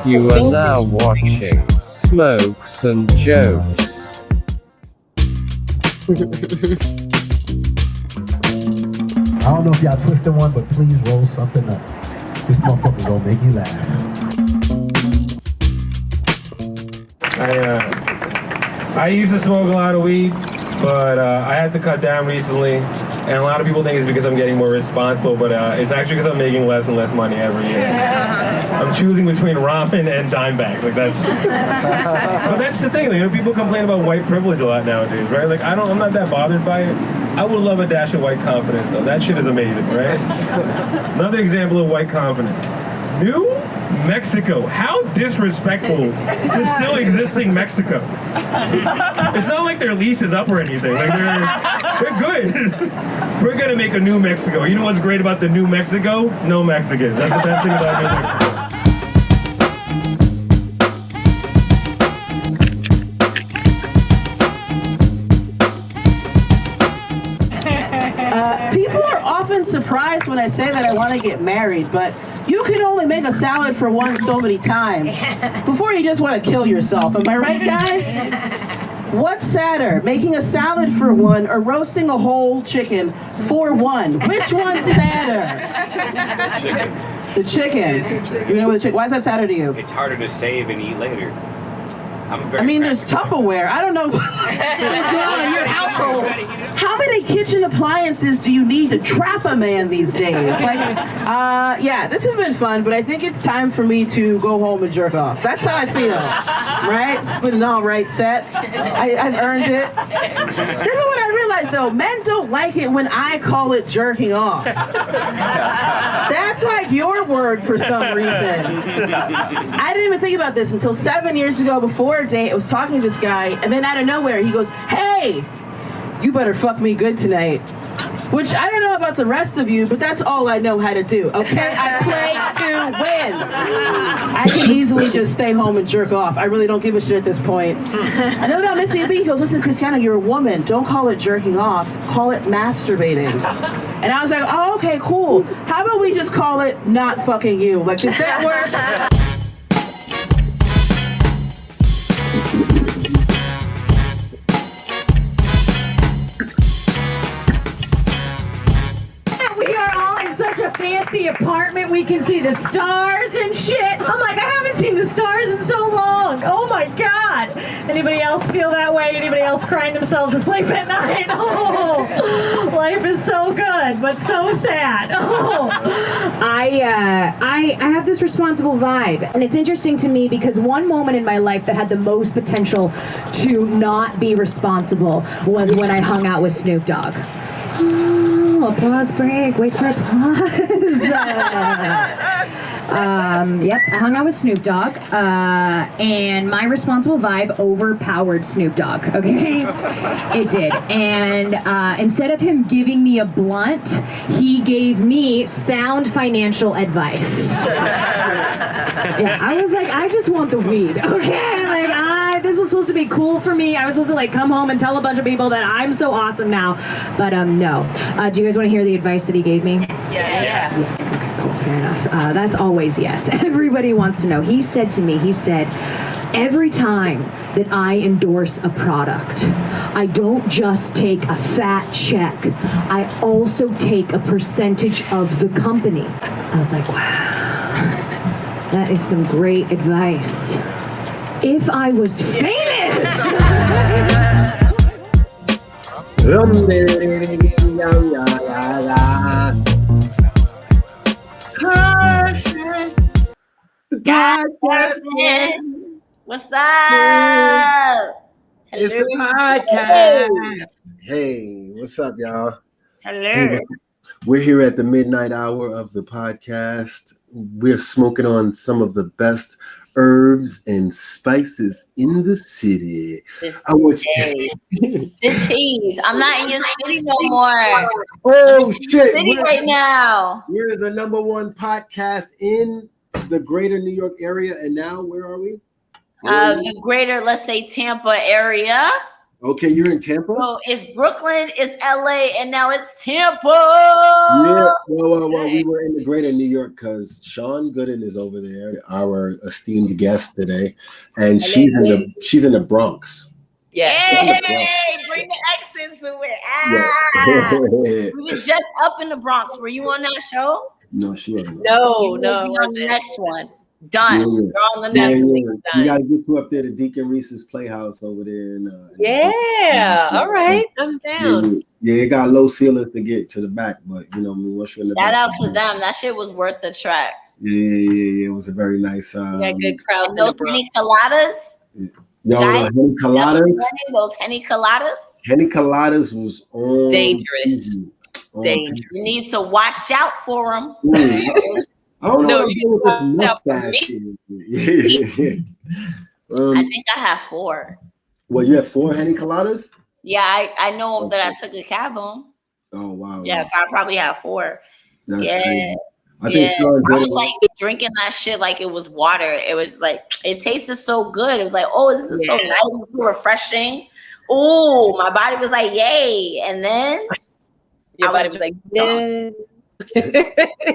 You are now watching Smokes and Jokes. I don't know if y'all twisted one, but please roll something up. This motherfucker gonna make you laugh. I used to smoke a lot of weed, but I had to cut down recently. And a lot of people think it's because I'm getting more responsible, but it's actually because I'm making less and less money every year. I'm choosing between ramen and dime bags. Like that's, but that's the thing. Like, you know, people complain about white privilege a lot nowadays, right? Like I'm not that bothered by it. I would love a dash of white confidence, though. That shit is amazing, right? Another example of white confidence. New Mexico. How disrespectful to still existing Mexico. It's not like their lease is up or anything. Like they're good. We're gonna make a new Mexico. You know what's great about the new Mexico? No Mexicans. That's the best thing about New Mexico. People are often surprised when I say that I want to get married, but you can only make a salad for one so many times before you just want to kill yourself. Am I right, guys? What's sadder, making a salad for one or roasting a whole chicken for one? Which one's sadder? The chicken. You know the chicken. Why is that sadder to you? It's harder to save and eat later. There's Tupperware. I don't know what's going on in your household. How many kitchen appliances do you need to trap a man these days? Yeah, this has been fun, but I think it's time for me to go home and jerk off. That's how I feel, right? It's been an all right set. I've earned it. Here's what I realized, though. Men don't like it when I call it jerking off. That's like your word for some reason. I didn't even think about this until 7 years ago before a date. I was talking to this guy, and then out of nowhere, he goes, "Hey, you better fuck me good tonight." Which I don't know about the rest of you, but that's all I know how to do, okay? I play to win. I can easily just stay home and jerk off. I really don't give a shit at this point. I know about missing a beat. He goes, "Listen, Cristiano, you're a woman. Don't call it jerking off. Call it masturbating." And I was like, "Oh, okay, cool. How about we just call it not fucking you? Like, does that work?" Fancy apartment, we can see the stars and shit. I'm like, I haven't seen the stars in so long. Oh my god. Anybody else feel that way? Anybody else crying themselves asleep at night? Oh, life is so good, but so sad. Oh. I have this responsible vibe, and it's interesting to me because one moment in my life that had the most potential to not be responsible was when I hung out with Snoop Dogg. Applause break. Wait for applause. Yep, I hung out with Snoop Dogg, and my responsible vibe overpowered Snoop Dogg, okay? It did. And instead of him giving me a blunt, he gave me sound financial advice. Yeah, I was like, I just want the weed, okay? Like, this was supposed to be cool for me. I was supposed to like come home and tell a bunch of people that I'm so awesome now. But no. Do you guys want to hear the advice that he gave me? Yes. Okay, cool, fair enough. That's always yes. Everybody wants to know. He said to me, every time that I endorse a product, I don't just take a fat check. I also take a percentage of the company. I was like, wow, that is some great advice. If I was famous! What's up? It's the podcast. Hey, what's up, y'all? Hello. Hey, we're here at the midnight hour of the podcast. We're smoking on some of the best herbs and spices in the city. I want you. Cities. I'm not in your city no more. Oh shit! City right now. We're the #1 podcast in the greater New York area, and now where are we? The greater, let's say, Tampa area. Okay, you're in Tampa? So it's Brooklyn, it's LA, and now it's Tampa. Yeah. Well, we were in the greater New York because Sean Gooden is over there, our esteemed guest today, and she's in the Bronx. Yes. Hey, bring the X into it. Ah. We were just up in the Bronx. Were you on that show? No, she wasn't. No, On the next one. Done. Yeah. We're on the next one. Done. You gotta get you up there to Deacon Reese's Playhouse over there. all right, I'm down. Yeah, it got low ceilings to get to the back, but once you're in the Shout back, out to them. That shit was worth the trek. Yeah. It was a very nice. We got good crowds in Those the Bronx. Henny coladas. Henny coladas. Those Henny coladas. Henny coladas was Dangerous. You need to watch out for them. I don't know what this watch out for mustache is. I think I have 4. Well, you have 4 Henny coladas? Yeah, I know that I took a cab on. Oh wow. Yes, I probably have 4. That's Crazy. I think I was like drinking that shit like it was water. It was like it tasted so good. It was like, oh, this is so nice, so refreshing. Oh, my body was like, yay. And then Your body was like, yeah.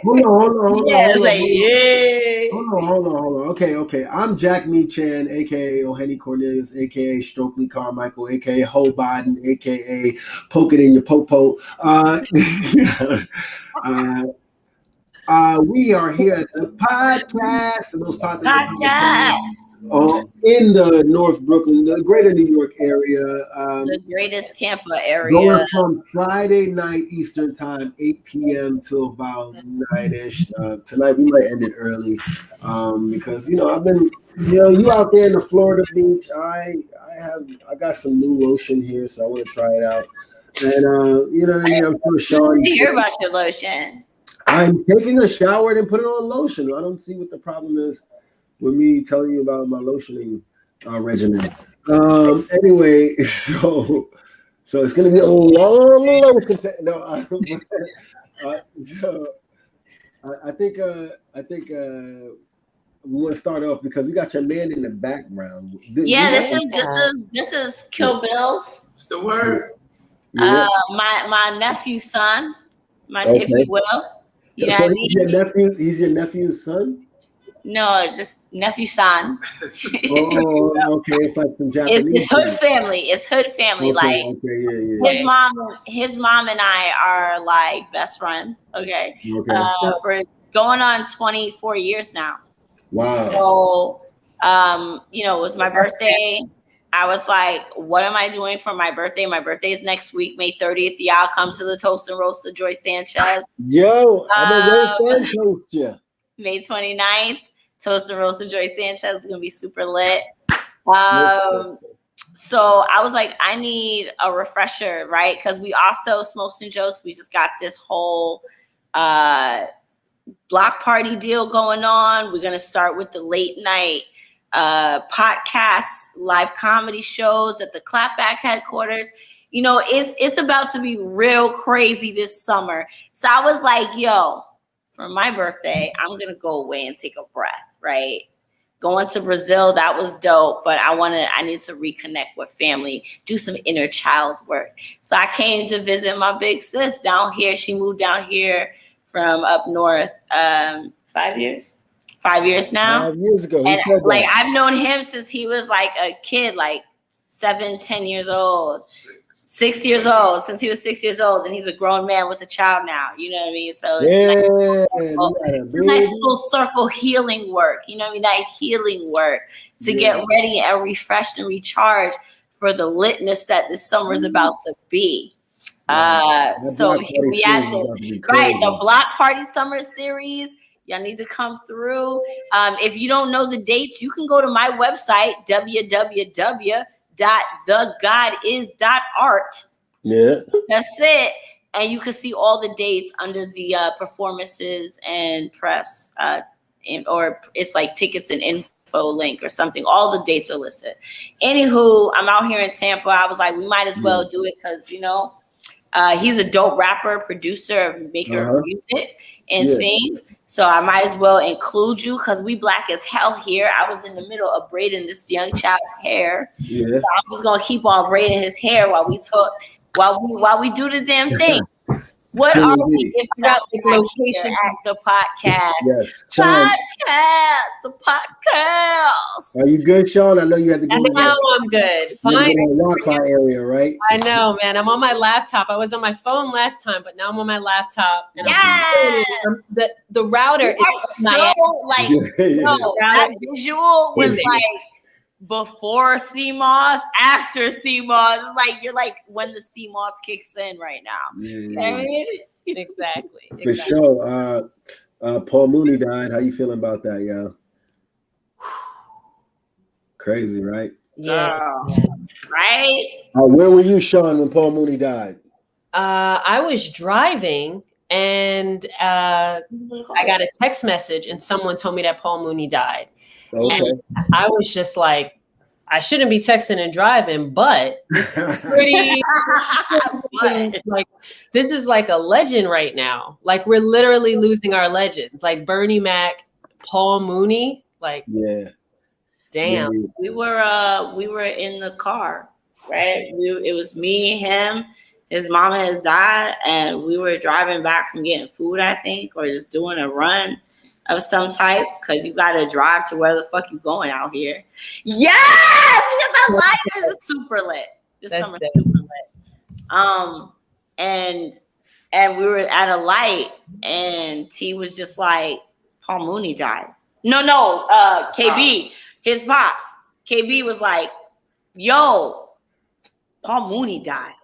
Hold on. Yeah, it's like, yeah. Hold on. Okay. I'm Jack Meechan, aka O'Henny Cornelius, aka Stokely Carmichael, aka Ho Biden, aka Poke It in Your Popo. We are here at the podcast, the most popular podcast in the North Brooklyn, the greater New York area. The greatest Tampa area. Going from Friday night Eastern time, 8 p.m. till about 9-ish. Tonight we might end it early because I've been you out there in the Florida beach. I got some new lotion here, so I want to try it out. And I'm sure Sean. I hear about your lotion. I'm taking a shower and put it on lotion. I don't see what the problem is with me telling you about my lotioning regimen. Anyway, so it's gonna be a long lotion. No, I think we want to start off because we got your man in the background. This is Kill Bill's. What's the word? My nephew's son, if you will. You So he's your nephew's son? No, just nephew son. Okay. It's like some Japanese. It's hood family. It's hood family. His mom and I are like best friends. Okay. For going on 24 years now. Wow. So, it was my birthday. I was like, what am I doing for my birthday? My birthday is next week, May 30th. Y'all come to the Toast and Roast of Joy Sanchez. Yo, I'm a real fan toast you. May 29th, Toast and Roast of Joy Sanchez is going to be super lit. So I was like, I need a refresher, right? Because we also, Smokes and Jokes, we just got this whole block party deal going on. We're going to start with the late night podcasts, live comedy shows at the Clapback headquarters. It's about to be real crazy this summer. So I was like, yo, for my birthday, I'm gonna go away and take a breath, right? Going to Brazil, that was dope, but I need to reconnect with family, do some inner child work. So I came to visit my big sis down here. She moved down here from up north 5 years. 5 years now. 5 years ago. And I've known him since he was like a kid, like 10 years old, 6 years old, since he was 6 years old, and he's a grown man with a child now. You know what I mean? So it's nice full circle healing work. You know what I mean? That healing work to get ready and refreshed and recharged for the litness that this summer is about to be. So here we at the Block Party Summer Series. Y'all need to come through. If you don't know the dates, you can go to my website, www.thegodis.art. Yeah. That's it. And you can see all the dates under the performances and press, or it's like tickets and info link or something. All the dates are listed. Anywho, I'm out here in Tampa. I was like, we might as well do it because, He's a dope rapper, producer, maker of music and things. So I might as well include you because we black as hell here. I was in the middle of braiding this young child's hair. So I'm just gonna keep on braiding his hair while we talk, while we do the damn thing. What are we giving out the location at the podcast? Yes, Sean. The podcast. Are you good, Sean? I know you had to go. Now I'm good. Fine. Wi-Fi area, right? I know, man. I'm on my laptop. I was on my phone last time, but now I'm on my laptop. And the router is that visual was like before CMOS, after CMOS. It's like you're like when the CMOS kicks in right now. Exactly. For sure. Paul Mooney died. How you feeling about that, yo? Crazy, right? Yeah. Right? Where were you, Sean, when Paul Mooney died? I was driving and I got a text message and someone told me that Paul Mooney died. Okay. And I was just like, I shouldn't be texting and driving, but this is pretty like this is like a legend right now. Like we're literally losing our legends. Like Bernie Mac, Paul Mooney, like damn. We were in the car, right? It was me, him, his mama, his dad, and we were driving back from getting food, I think, or just doing a run of some type, because you gotta drive to where the fuck you going out here. Yes! Because that light is super lit. This summer super lit. And we were at a light and T was just like, Paul Mooney died. No, KB, his pops. KB was like, yo, Paul Mooney died.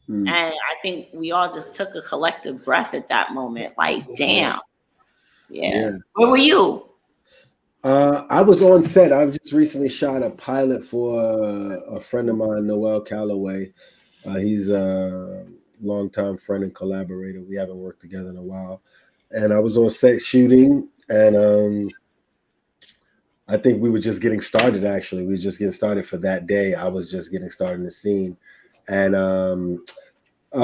And I think we all just took a collective breath at that moment. Like, damn. Yeah. Where were you? I was on set. I've just recently shot a pilot for a friend of mine, Noel Calloway. He's a longtime friend and collaborator. We haven't worked together in a while. And I was on set shooting, and I think we were just getting started, actually. We were just getting started for that day. I was just getting started in the scene. And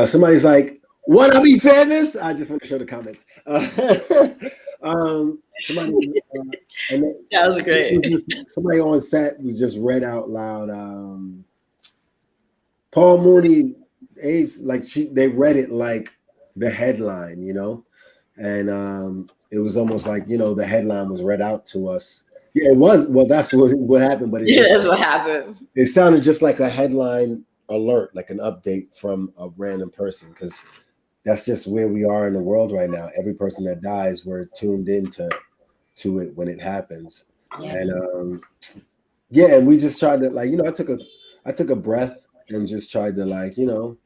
somebody's like, "Wanna be famous?" I just want to show the comments. Somebody, that was great. Somebody on set was just read out loud. Paul Mooney, they read it like the headline, you know, and it was almost like, you know, the headline was read out to us. Yeah, it was. Well, that's what happened. But that's what happened. It sounded just like a headline alert, like an update from a random person, because that's just where we are in the world right now. Every person that dies, we're tuned into it when it happens. And and we just tried to, like, you know, I took a breath and just tried to, like, you know,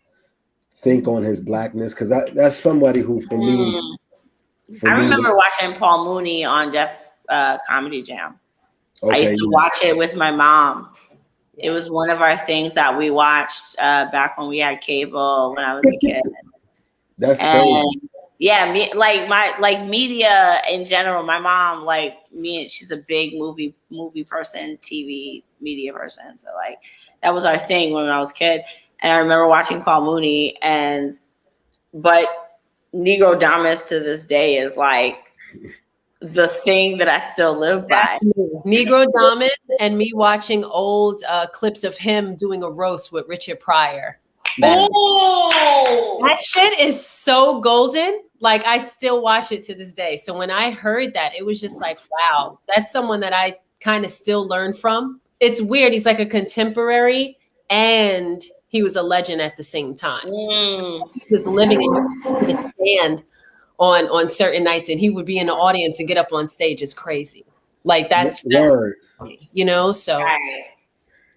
think on his blackness, because that's somebody who, for me, I remember watching Paul Mooney on Def Comedy Jam. I used to watch it with my mom. It was one of our things that we watched back when we had cable when I was a kid. That's crazy. Yeah, media in general. My mom, like me, she's a big movie person, TV media person. So like that was our thing when I was a kid. And I remember watching Paul Mooney, but Negro Damas to this day is like the thing that I still live by. That's me. Negro Damas and me watching old clips of him doing a roast with Richard Pryor. That shit is so golden. Like, I still watch it to this day. So when I heard that, it was just like, wow, that's someone that I kind of still learn from. It's weird. He's like a contemporary and he was a legend at the same time. He was living in the stand on certain nights, and he would be in the audience and get up on stage. Is crazy. Like that's you know, so.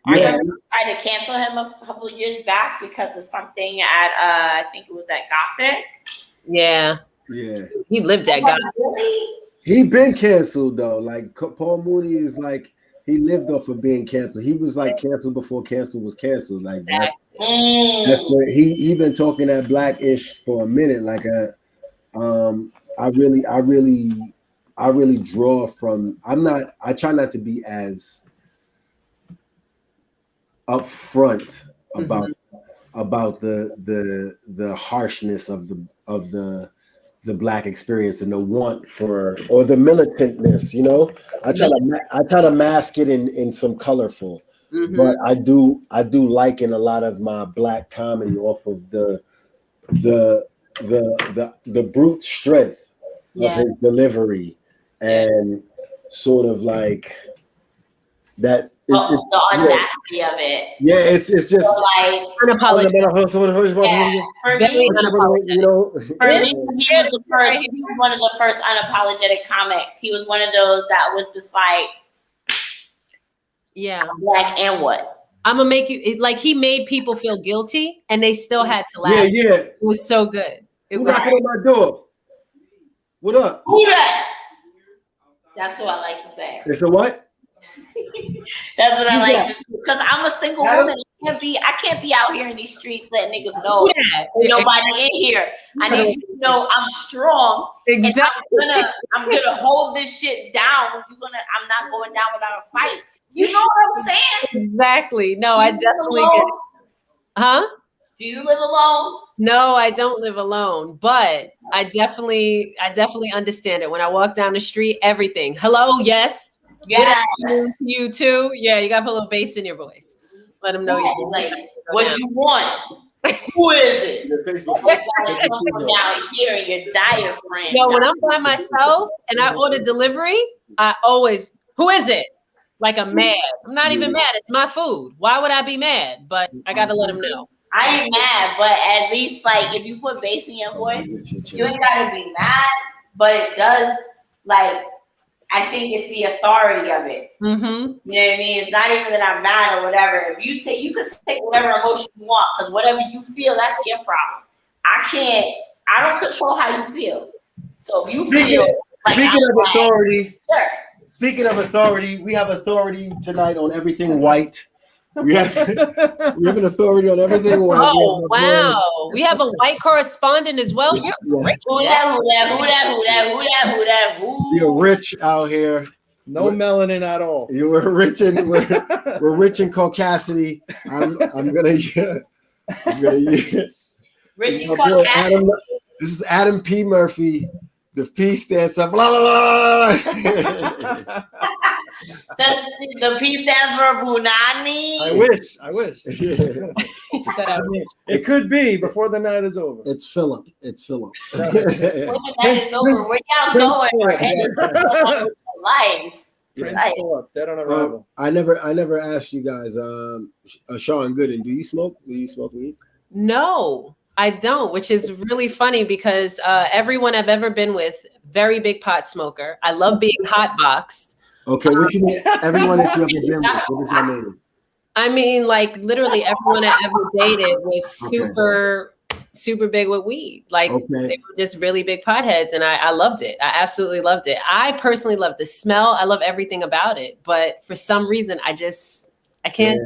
I tried to cancel him a couple of years back because of something at I think it was at Gothic. Yeah. He lived at Gothic. He been canceled though. Like Paul Mooney is like, he lived off of being canceled. He was like canceled before cancel was canceled. Like that's where he been talking that Black-ish for a minute. Like I really draw from. I try not to be as upfront about the harshness of the Black experience and the want for, or the militantness, you know. I try to mask it in some colorful, but I do liken a lot of my Black comedy off of the brute strength of his delivery, and sort of like that. The audacity of it. Yeah, it's just so like unapologetic. You know, he was one of the first unapologetic comics. He was one of those that was just like, Black and what? I'm gonna make you like he made people feel guilty and they still had to laugh. Yeah. It was so good. It Who was knocking on my door? What up? Who that? That's what I like to say. It's a what? That's what I like to do. Because I'm a single woman. I can't be out here in these streets letting niggas know there's nobody in here. I need you to know I'm strong. Exactly. And I'm gonna hold this shit down. I'm not going down without a fight. You know what I'm saying? Exactly. No, I definitely get it. Huh? Do you live alone? No, I don't live alone, but I definitely understand it. When I walk down the street, everything. Hello, yes. Yes. You too. Yeah, you gotta put a little bass in your voice. Let them know you like what you want. Who is it? Down here in your diaphragm. No, when I'm by myself and I order delivery, I always, who is it? Like I'm mad. I'm not even mad. It's my food. Why would I be mad? But I gotta let them know. I ain't mad, but at least like if you put bass in your voice, you ain't gotta be mad. But it does like. I think it's the authority of it. You know what I mean? It's not even that I'm mad or whatever. If you can take whatever emotion you want, because whatever you feel, that's your problem. I don't control how you feel. So if you Speaking of authority, we have authority tonight on everything white. We have an authority on everything white. Oh, wow. We have a white correspondent as well. You're rich. Who that? You're rich out here. No melanin at all. You were rich and we're rich in caucasity. I'm gonna rich in caucasity. This is Adam P. Murphy. The P stands for blah blah blah. The P stands for Bunani. I wish. It could be before the night is over. It's Philip. When the night is over, where y'all going? We're heading to life. Dead on arrival. I never asked you guys, Sean Gooden, do you smoke? Do you smoke weed? No, I don't, which is really funny because everyone I've ever been with, very big pot smoker. I love being hot boxed. Okay, what you mean? Everyone that you ever been with, what was your name? I mean, like literally everyone I ever dated was super big with weed. Like they were just really big potheads, and I loved it. I absolutely loved it. I personally love the smell. I love everything about it, but for some reason, I can't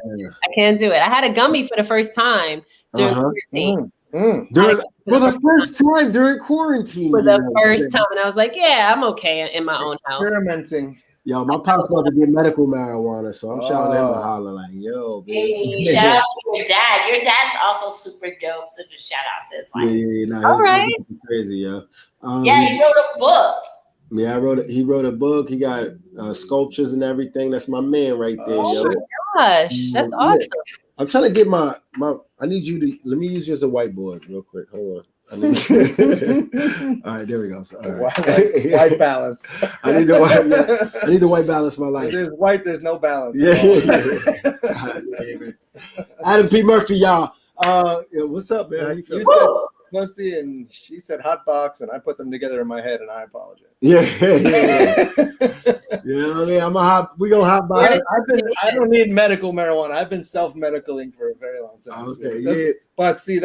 do it. I had a gummy for the first time during quarantine. For the first time during quarantine. For the first time, and I was like, yeah, I'm okay in my own house. Experimenting. Yo, my pop's about to get medical marijuana, so I'm shouting him a holler like, yo, baby. Hey, shout out to your dad. Your dad's also super dope, so just shout out to his life. All right. Crazy, yeah. He wrote a book. Yeah, he wrote a book. He got sculptures and everything. That's my man right there, yo. Oh my gosh, that's awesome. I'm trying to get my I need you to let me use you as a whiteboard real quick. Hold on. All right, there we go. So, white balance. I need the white balance in my life. If there's white, there's no balance. Adam P. Murphy, y'all. What's up, man? How you feeling? You said pussy and she said hot box, and I put them together in my head, and I apologize. Yeah. You know what I mean? We gonna hot box. I don't need medical marijuana. I've been self-medicaling for a very long time. Okay, But see,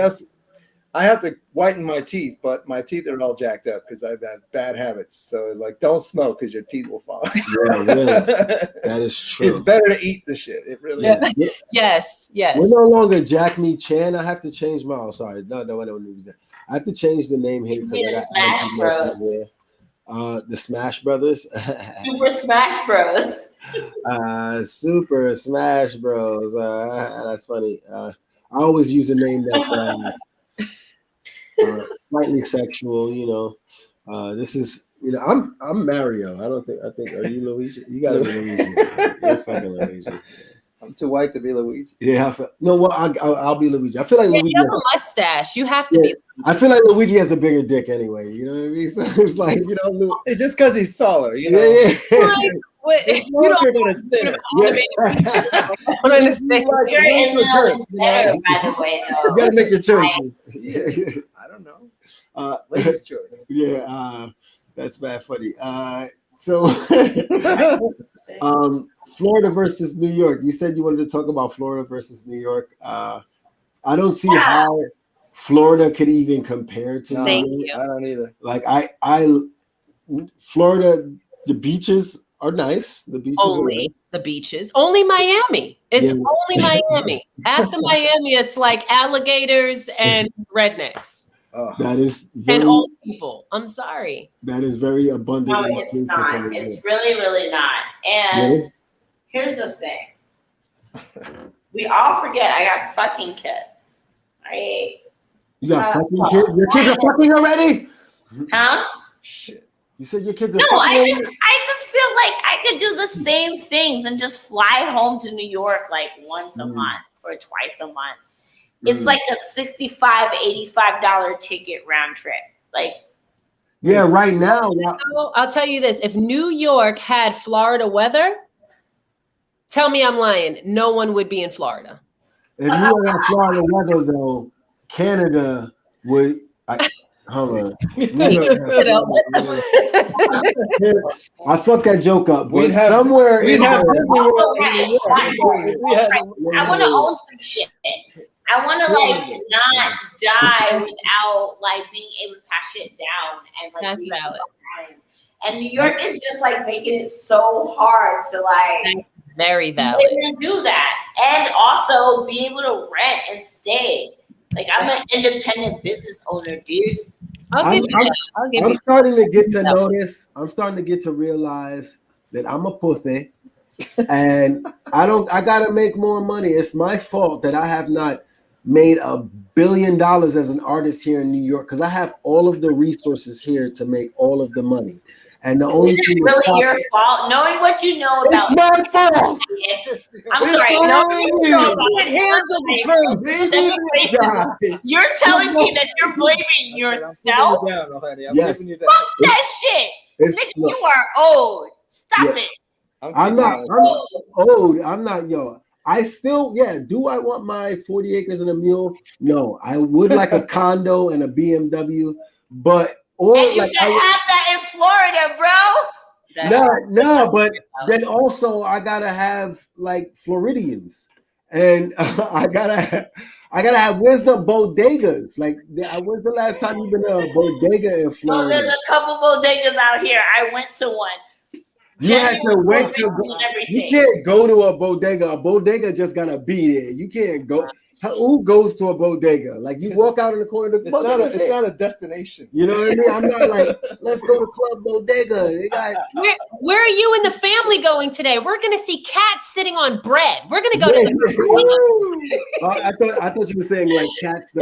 I have to whiten my teeth, but my teeth are all jacked up because I've had bad habits. So, like, don't smoke because your teeth will fall. Yeah, really. That is true. It's better to eat the shit. It really is. Yes. We're no longer Jack Me Chan. I have to change my. Oh, sorry. No, I don't need that. I have to change the name here. The Smash Bros. The Smash Brothers. Super Smash Bros. Super Smash Bros. That's funny. I always use a name that's slightly sexual. This is I'm Mario. I think are you Luigi? You gotta be Luigi. You're fucking Luigi. I'm too white to be Luigi. Yeah, I'll be Luigi. I feel like Luigi. You have a mustache. You have to be. I feel like Luigi has a bigger dick anyway. You know what I mean? So it's like it's just because he's taller. You know. Yeah. What, you don't understand. I don't understand. Your Zelle is better, by the way, though. You gotta make your choices. I don't know. Ladies' choice. Yeah, that's bad funny. So, Florida versus New York. You said you wanted to talk about Florida versus New York. I don't see how Florida could even compare to New York. I don't either. Like Florida, the beaches are nice. The beaches only are nice. The beaches. Only Miami. It's only Miami. After Miami, it's like alligators and rednecks. That is and old people. I'm sorry. That is very abundant. No, it's not. It's really, really not. And here's the thing. We all forget I got fucking kids. Right? You got fucking kids? Your kids are fucking already? Huh? Shit. You said your kids are no, fucking already? I just feel like I could do the same things and just fly home to New York like once a month or twice a month. It's like a $65, $85 ticket round trip. Like, yeah, right now. I'll tell you this: if New York had Florida weather, tell me I'm lying. No one would be in Florida. If New York had Florida weather, though, Canada would. Hold on. I fucked that joke up. But somewhere in I want to own some shit. I want to like not die without like being able to pass shit down and like. That's valid. And New York is just like making it so hard to like. Very valid. Be able to do that and also be able to rent and stay. Like I'm an independent business owner, dude. I'm starting to get to notice. I'm starting to get to realize that I'm a pussy, and I gotta make more money. It's my fault that I have not made $1 billion as an artist here in New York because I have all of the resources here to make all of the money. And the only thing is really your fault, knowing what you know about. It's my fault. I'm sorry. You're telling me that you're blaming yourself. Yes. Fuck that shit. Nigga, you are old. Stop it. I'm old. I'm not, yo. I still, do I want my 40 acres and a mule? No. I would like a condo and a BMW, but and you can have that in Florida, bro. No, but then also I gotta have like Floridians, and I gotta have. Where's the bodegas? Like, when's the last time you've been to a bodega in Florida? Oh, there's a couple bodegas out here. I went to one. You had to wait to go. You can't go to a bodega. A bodega just gotta be there. You can't go. Who goes to a bodega? Like you walk out in the corner of the bodega. It's not a destination. You know what I mean? I'm not like, let's go to Club Bodega. They got, where are you and the family going today? We're gonna see cats sitting on bread. We're gonna go to the I thought you were saying like cats.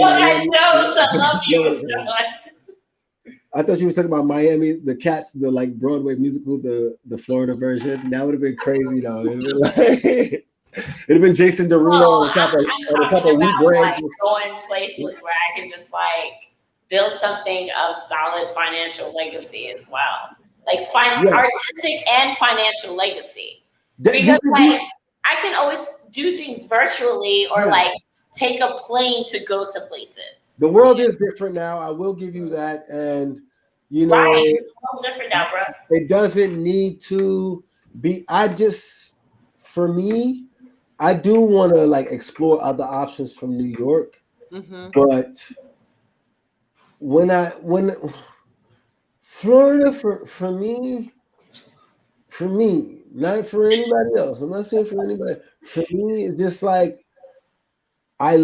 I thought you were talking about Miami, the Cats, the like Broadway musical, the Florida version. That would have been crazy though. It'd have been Jason Derulo on top of wheat bread. Like going places where I can just like build something of solid financial legacy as well, like artistic and financial legacy. Because like I can always do things virtually or like take a plane to go to places. The world is different now. I will give you that, and you know, it's all different now, bro. It doesn't need to be. For me. I do want to like explore other options from New York, but when Florida for me, not for anybody else. I'm not saying for anybody. For me, it's just like I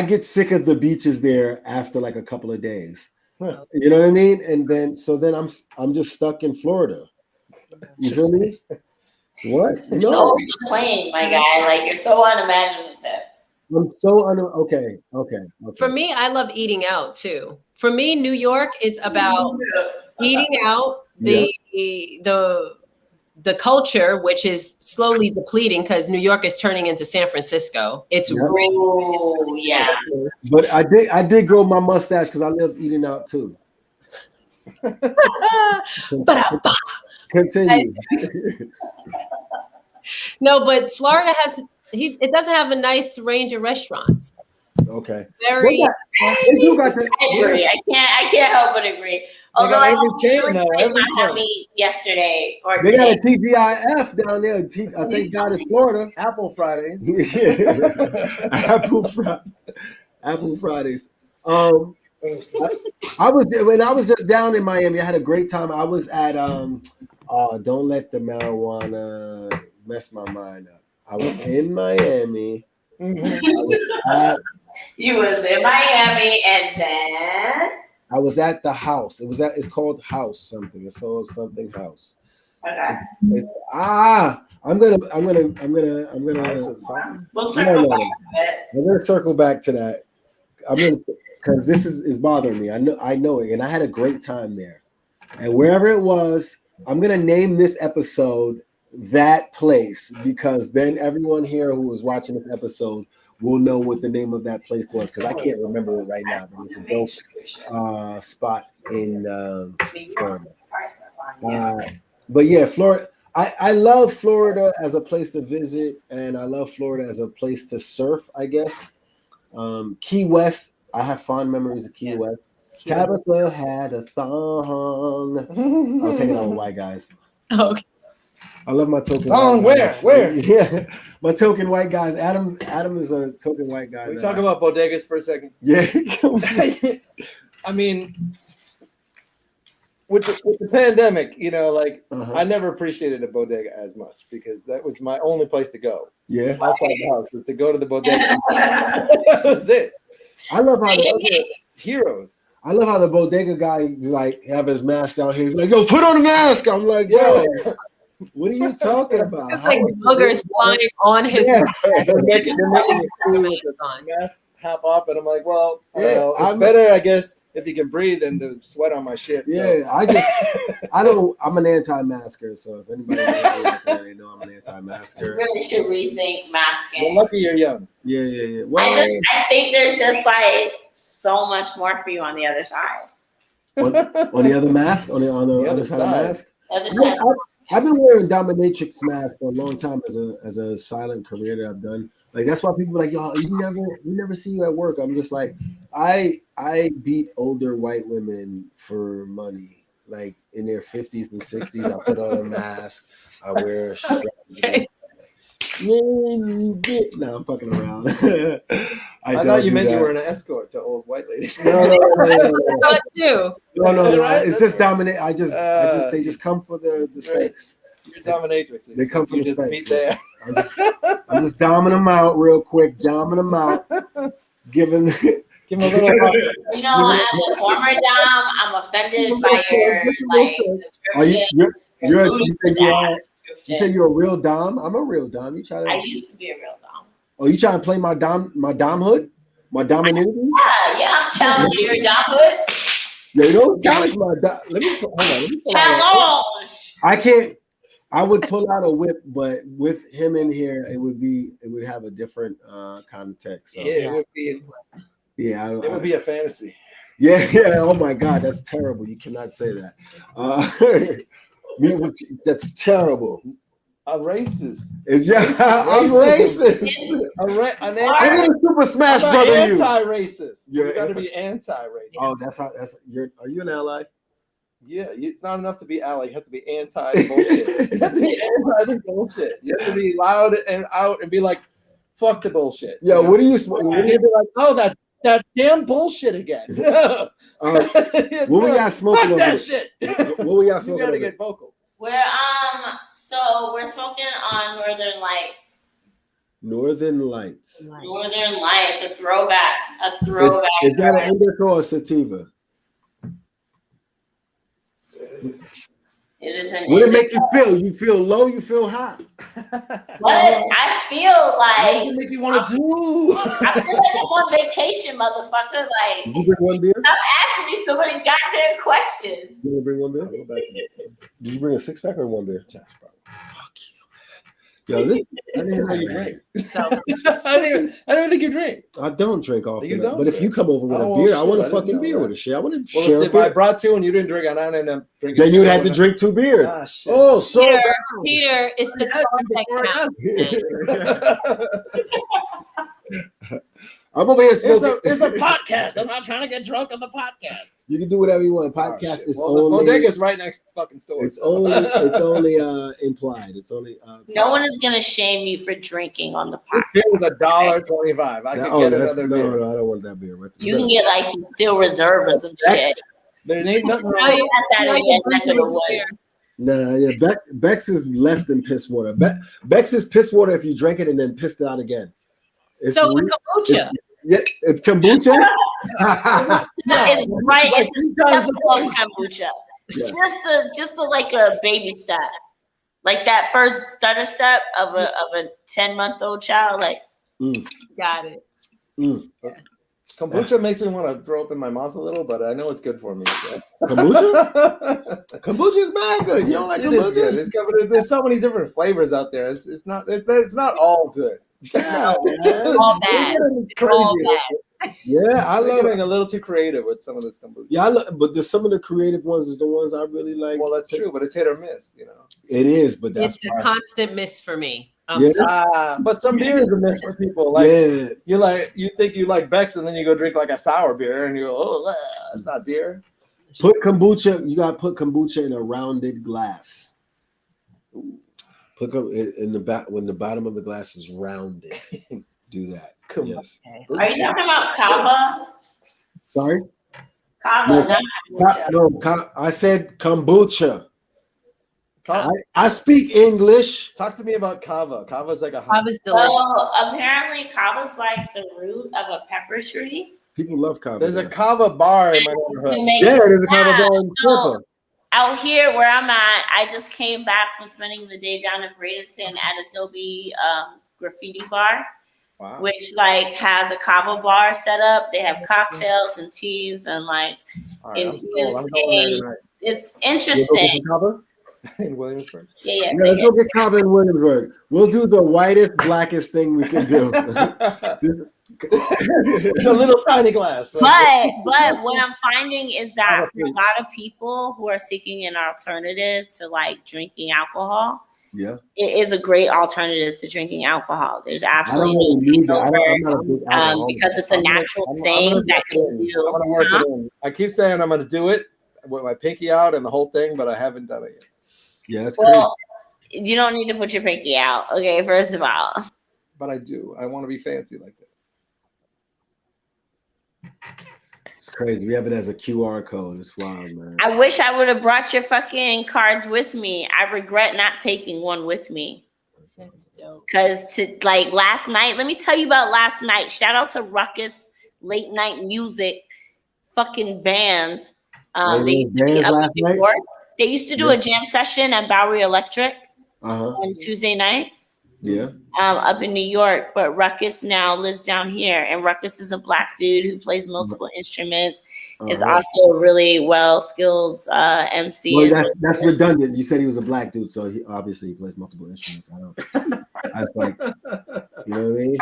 get sick of the beaches there after like a couple of days. You know what I mean? And then I'm just stuck in Florida. You feel me? What? No, you're playing, my guy. Like you're so unimaginative. I'm so okay. For me, I love eating out too. For me, New York is about eating out, the culture, which is slowly depleting because New York is turning into San Francisco. It's really, yeah. But I did grow my mustache because I love eating out too. Continue. No, but Florida it doesn't have a nice range of restaurants. Okay. Very. They do got the, I agree. I can't help but agree. Although I Miami yesterday or they today. got a TGIF down there. I think God is Florida. Apple Fridays. Apple Fridays. I was just down in Miami. I had a great time. I was at don't let the marijuana mess my mind up. I was in Miami. You was in Miami, and then I was at the house. It's called House something. It's called something House. Okay. I'm gonna circle back to that. Because this is bothering me. I know it, and I had a great time there. And wherever it was, I'm gonna name this episode that place, because then everyone here who was watching this episode will know what the name of that place was, because I can't remember it right now, but it's a dope spot in Florida. But yeah, Florida. I love Florida as a place to visit, and I love Florida as a place to surf, I guess. Key West, I have fond memories of Key West. Tabitha had a thong. I was hanging out with white guys. Okay. I love my token. Where? Yeah, my token white guys. Adam is a token white guy. Can we talk about bodegas for a second? Yeah. I mean, with the pandemic, I never appreciated a bodega as much because that was my only place to go. Yeah. Outside the house was to go to the bodega. That was it. I love how the heroes. I love how the bodega guy have his mask down here. He's like, yo, put on a mask. I'm like, yo. What are you talking about? It's like boogers flying on his They're making it cool with the mask half off, and I'm like, well, it's better, I guess, if you can breathe than the sweat on my shit. Yeah, I'm an anti-masker, so if anybody knows me out there, they know I'm an anti-masker. You really should rethink masking. You're lucky you're young. Yeah. Well, I think there's just so much more for you on the other side. On the other mask? On the other side of the mask? I've been wearing dominatrix mask for a long time as a silent career that I've done. Like, that's why people are like, yo, we never see you at work. I'm just like, I beat older white women for money, like in their 50s and 60s. I put on a mask. I wear a strap. No, I'm fucking around. I thought you meant you were an escort to old white ladies. No. too. No. It's just dominate. They just come for the specs. You're dominatrixes. They come for the specs. I'm just doming them out real quick. Doming them out. Give them a little. As a former dom, I'm offended by your description. You say you're a real dom? I'm a real dom. I used to be a real dom. Oh, you trying to play my domhood? My dominanity? Yeah, I'm challenging your domhood. Yeah, you don't challenge my dom. Let me challenge. I can't. I would pull out a whip, but with him in here, it would have a different context. So. Yeah, it would be. Yeah, it would be a fantasy. Yeah. Oh my God, that's terrible. You cannot say that. That's terrible. I'm racist. I'm racist. I'm gonna super smash brother you. Anti-racist. You got to be anti-racist. Oh, are you an ally? Yeah, it's not enough to be ally. You have to be anti-bullshit. You have to be anti-bullshit. You have to be loud and out and be like, "Fuck the bullshit." Yeah. What do you? What do you be like? Oh, that damn bullshit again. What we got smoking? Fuck that shit. What we got smoking? You gotta get vocal. We're smoking on Northern Lights. Northern Lights. Northern Lights, a throwback. Is that an indica or a sativa? It isn't. What did it make you feel? You feel low? You feel high? What? I feel like. What does it make you want to do? I feel like I'm on vacation, motherfucker. Like, Did you bring one beer? stop asking me so many goddamn questions. You want to bring one beer? Did you bring a 6-pack or one beer? Fuck you. Yo, this I didn't know you drink. I don't even think you drink. I don't drink often. You don't but if you come over with a beer, I want a fucking beer with a shit. I want to share. If I brought 2 and you didn't drink, and I ended up drinking, then you'd have to drink 2 beers. Ah, shit. Oh, so Peter, it's the thought that counts. I'm over here smoking. It's a podcast. I'm not trying to get drunk on the podcast. You can do whatever you want. Podcast is the only. bodega's right next to fucking store. It's only implied. It's only. No one is gonna shame you for drinking on the podcast. This beer was $1.25. I could get another beer. No, I don't want that beer. You can get like some Steel Reserve or some shit. There ain't nothing wrong. Now you got that in neck of the woods. Nah, yeah, Bex is less than piss water. Bex is piss water if you drink it and then piss it out again. It's so with kombucha. It's kombucha. It's right. It's a step on kombucha. Yeah. Just like a baby step, like that first stutter step of a 10-month-old child. Like, got it. Kombucha makes me want to throw up in my mouth a little, but I know it's good for me. So. Kombucha? Kombucha is bad good. You don't like kombucha? There's so many different flavors out there. It's not all good. All bad. All bad. Yeah, I love getting a little too creative with some of this kombucha. Yeah, but some of the creative ones is the ones I really like. Well, that's true, but it's hit or miss, you know. It is, but that's it's a constant miss for me. But some beers are miss for people. Like you think you like Beck's, and then you go drink like a sour beer, and you go, oh, that's not beer. Put kombucha. You gotta put kombucha in a rounded glass. Put in the back when the bottom of the glass is rounded. Do that. Yes. Are you talking about kava? Sorry. Kava, no, I said kombucha. I speak English. Talk to me about kava. Kava's like a kava's delicious. Well, apparently kava's like the root of a pepper tree. People love kava. There's a kava bar in my neighborhood. Yeah, there's a kava bar in Tampa. Out here where I'm at, I just came back from spending the day down in Bradenton at Adobe Graffiti Bar, which like has a kava bar set up. They have cocktails and teas and like it's interesting. In Williamsburg. Yeah, let's go get kava in Williamsburg. We'll do the whitest, blackest thing we can do. A little tiny glass. But what I'm finding is that for a lot of people who are seeking an alternative to like drinking alcohol, it is a great alternative to drinking alcohol. There's absolutely no need because it's a natural thing that gives you. I'm gonna work it in. I keep saying I'm gonna do it with my pinky out and the whole thing, but I haven't done it yet. Yeah, that's crazy. You don't need to put your pinky out, okay? First of all. But I do. I want to be fancy like that. It's crazy. We have it as a QR code. It's wild, man. I wish I would have brought your fucking cards with me. I regret not taking one with me. That's dope. Because like last night, let me tell you about last night. Shout out to Ruckus Late Night Music fucking bands. They used to be up in New York. They used to do a jam session at Bowery Electric on Tuesday nights. Yeah. Up in New York, but Ruckus now lives down here, and Ruckus is a black dude who plays multiple instruments. Is also a really well-skilled MC. Well, that's redundant. You said he was a black dude, so he obviously plays multiple instruments. I was like, you know what I mean?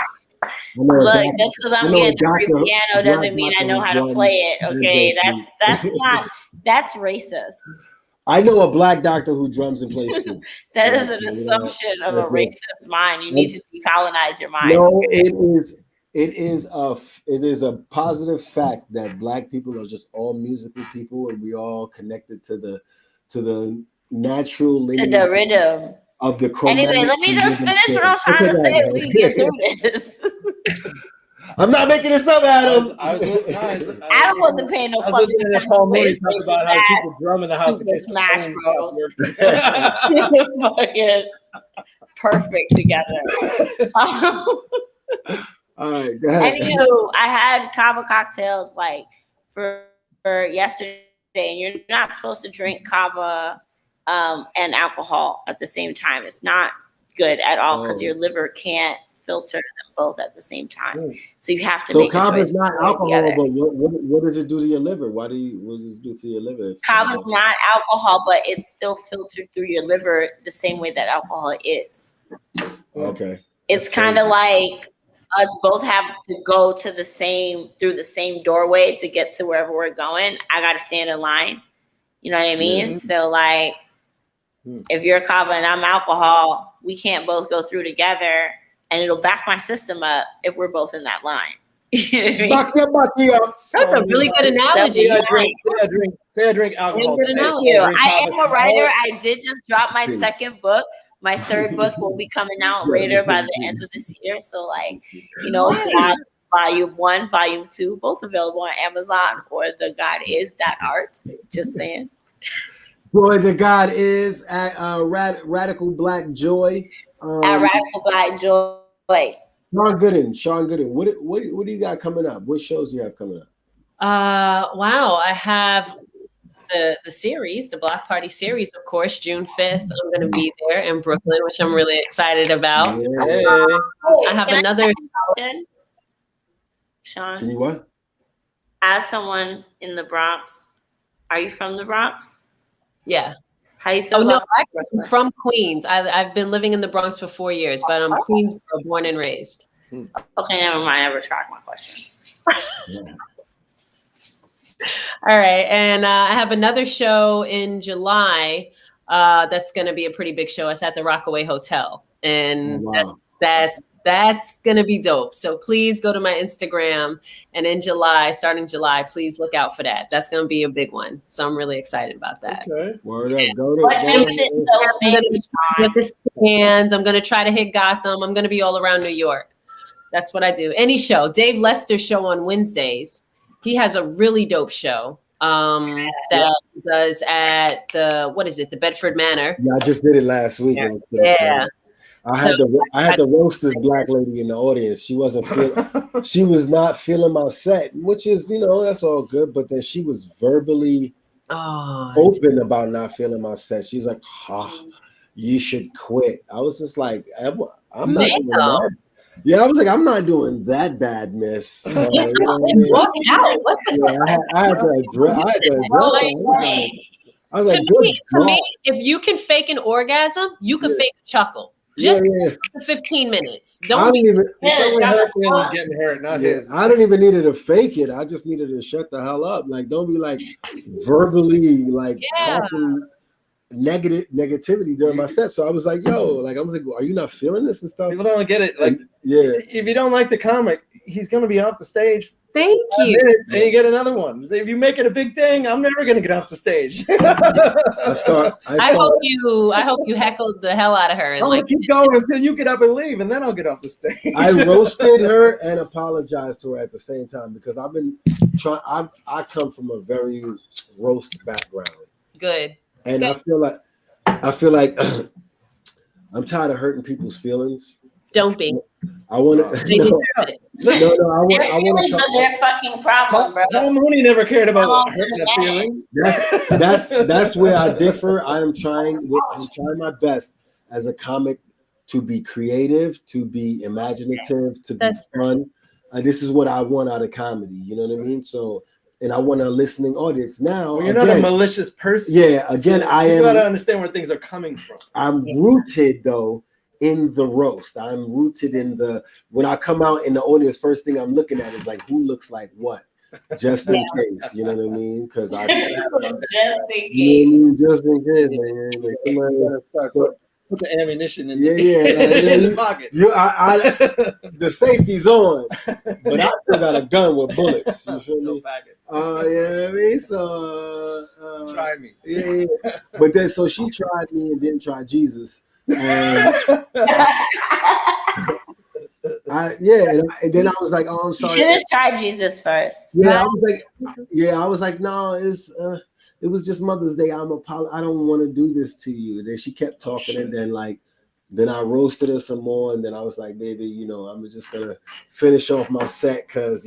Look, just because I'm getting a free piano doesn't mean I know how to play it. Okay, that's racist. I know a black doctor who drums and plays flute. That is an assumption of a racist mind. You need to decolonize your mind. No, it is a positive fact that black people are just all musical people, and we all connected to the natural lineage to the rhythm of the chromatic. Anyway, let me just finish what I'm trying to say. We can get through this. I'm not making this up, Adam. Adam wasn't paying no fucking attention. Paul Mooney talk about how people drum in the house and Smash Bros. Fucking perfect together. All right, go ahead. Anywho, I had kava cocktails like for yesterday, and you're not supposed to drink kava and alcohol at the same time. It's not good at all because your liver can't filter them both at the same time. So you have to make a choice. So kava is not alcohol, but what does it do to your liver? What does it do for your liver? Kava is not alcohol, but it's still filtered through your liver the same way that alcohol is. Okay. It's kind of like us both have to go to through the same doorway to get to wherever we're going. I got to stand in line. You know what I mean? Mm-hmm. So like, if you're kava and I'm alcohol, we can't both go through together, and it'll back my system up if we're both in that line. You know what I mean? Back your body up. That's a really good analogy. Say I drink alcohol. Good analogy. I am a writer. I did just drop my second book. My third book will be coming out later by the end of this year. So like, you know, volume 1, volume 2, both available on Amazon or The God Is That Art. Just saying. Boy, The God Is at Radical Black Joy. At Radical Black Joy. Sean Gooden. What do you got coming up? What shows you have coming up? Wow, I have the series, the Block Party series, of course, June 5th. I'm going to be there in Brooklyn, which I'm really excited about. Yeah. I have another. Sean, can you what? As someone in the Bronx, are you from the Bronx? Yeah. How you feel? Oh, about no, I'm from Queens. I've been living in the Bronx for 4 years, but I'm Queens born and raised. Okay, never mind. I retract my question. All right, and I have another show in July that's going to be a pretty big show. It's at the Rockaway Hotel, and that's going to be dope. So please go to my Instagram, and in July, starting July, please look out for that. That's going to be a big one. So I'm really excited about that. Okay. Word up. Go to with the stands. I'm going to try to hit Gotham. I'm going to be all around New York. That's what I do. Any show. Dave Lester's show on Wednesdays. He has a really dope show that he does at the Bedford Manor. Yeah, I just did it last week. Yeah. I had to roast this black lady in the audience. She was not feeling my set, which is, that's all good. But then she was verbally open about not feeling my set. She's like, you should quit. I was just like, I'm not doing that. Yeah, I was like, I'm not doing that bad, miss. So, I had to address it. I was like, to me, if you can fake an orgasm, you can fake a chuckle. Just for 15 minutes. It's only her feelings getting hurt, not his. I don't even need her to fake it. I just needed to shut the hell up. Like, don't be like verbally talking negativity during my set. So I was like, are you not feeling this and stuff? People don't get it. Like, if you don't like the comic, he's gonna be off the stage. Thank you. And you get another one. So if you make it a big thing, I'm never gonna get off the stage. I hope you heckled the hell out of her. And keep going until you get up and leave, and then I'll get off the stage. I roasted her and apologized to her at the same time because I've been trying. I come from a very roast background. Good. And I feel like I'm tired of hurting people's feelings. Don't be. I want to. No. I want to. Their fucking problem, bro. Paul Mooney never cared about hurting a feeling. That's where I differ. I'm trying my best as a comic to be creative, to be imaginative, to be fun. This is what I want out of comedy. You know what I mean? So. And I want a listening audience. Now, you're not a malicious person. Yeah, again, you gotta understand where things are coming from. I'm rooted though in the roast. I'm rooted in when I come out in the audience, first thing I'm looking at is like who looks like what, just in case. You know what I mean? Because just in case, man. Put the ammunition in the pocket. The safety's on, but I still got a gun with bullets. You feel me? I mean, so try me. Yeah. But then, so she tried me and didn't try Jesus. And and then I was like, "Oh, I'm sorry." You should have tried Jesus first. Yeah, I was like, "No, it was just Mother's Day. I don't want to do this to you." And then she kept talking, and then I roasted her some more, and then I was like, "Baby, I'm just gonna finish off my set because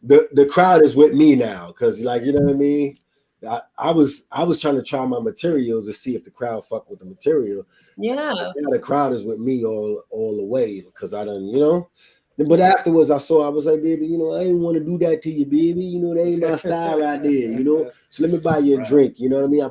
the crowd is with me now, because you know what I mean." I was trying to try my material to see if the crowd fuck with the material. Yeah. Now the crowd is with me all the way because I done, you know. But afterwards, I was like, baby, you know, I didn't want to do that to you, baby. You know, that ain't my style right there, you know. So let me buy you a drink. You know what I mean? I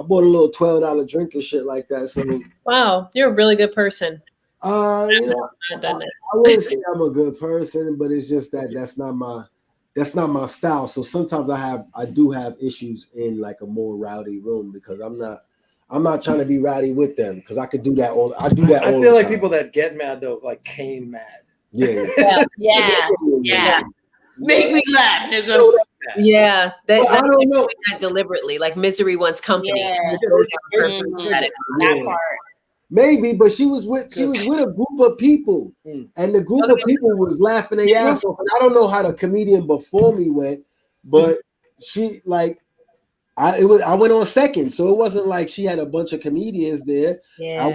bought a little $12 drink and shit like that. So wow, you're a really good person. You know, I wouldn't say I'm a good person, but it's just that's not my style. So sometimes I do have issues in like a more rowdy room because I'm not trying to be rowdy with them because I could do that all. I do that. I all feel the like time. people that get mad though, like came mad. Yeah. Yeah. Make me laugh, nigga. Yeah, that's I don't know. that deliberately. Like Misery wants company. Yeah. That part. Maybe, but she was with a group of people, and the group of people was laughing their ass off. And I don't know how the comedian before me went, but she like I went on second, so it wasn't like she had a bunch of comedians there. Yeah. I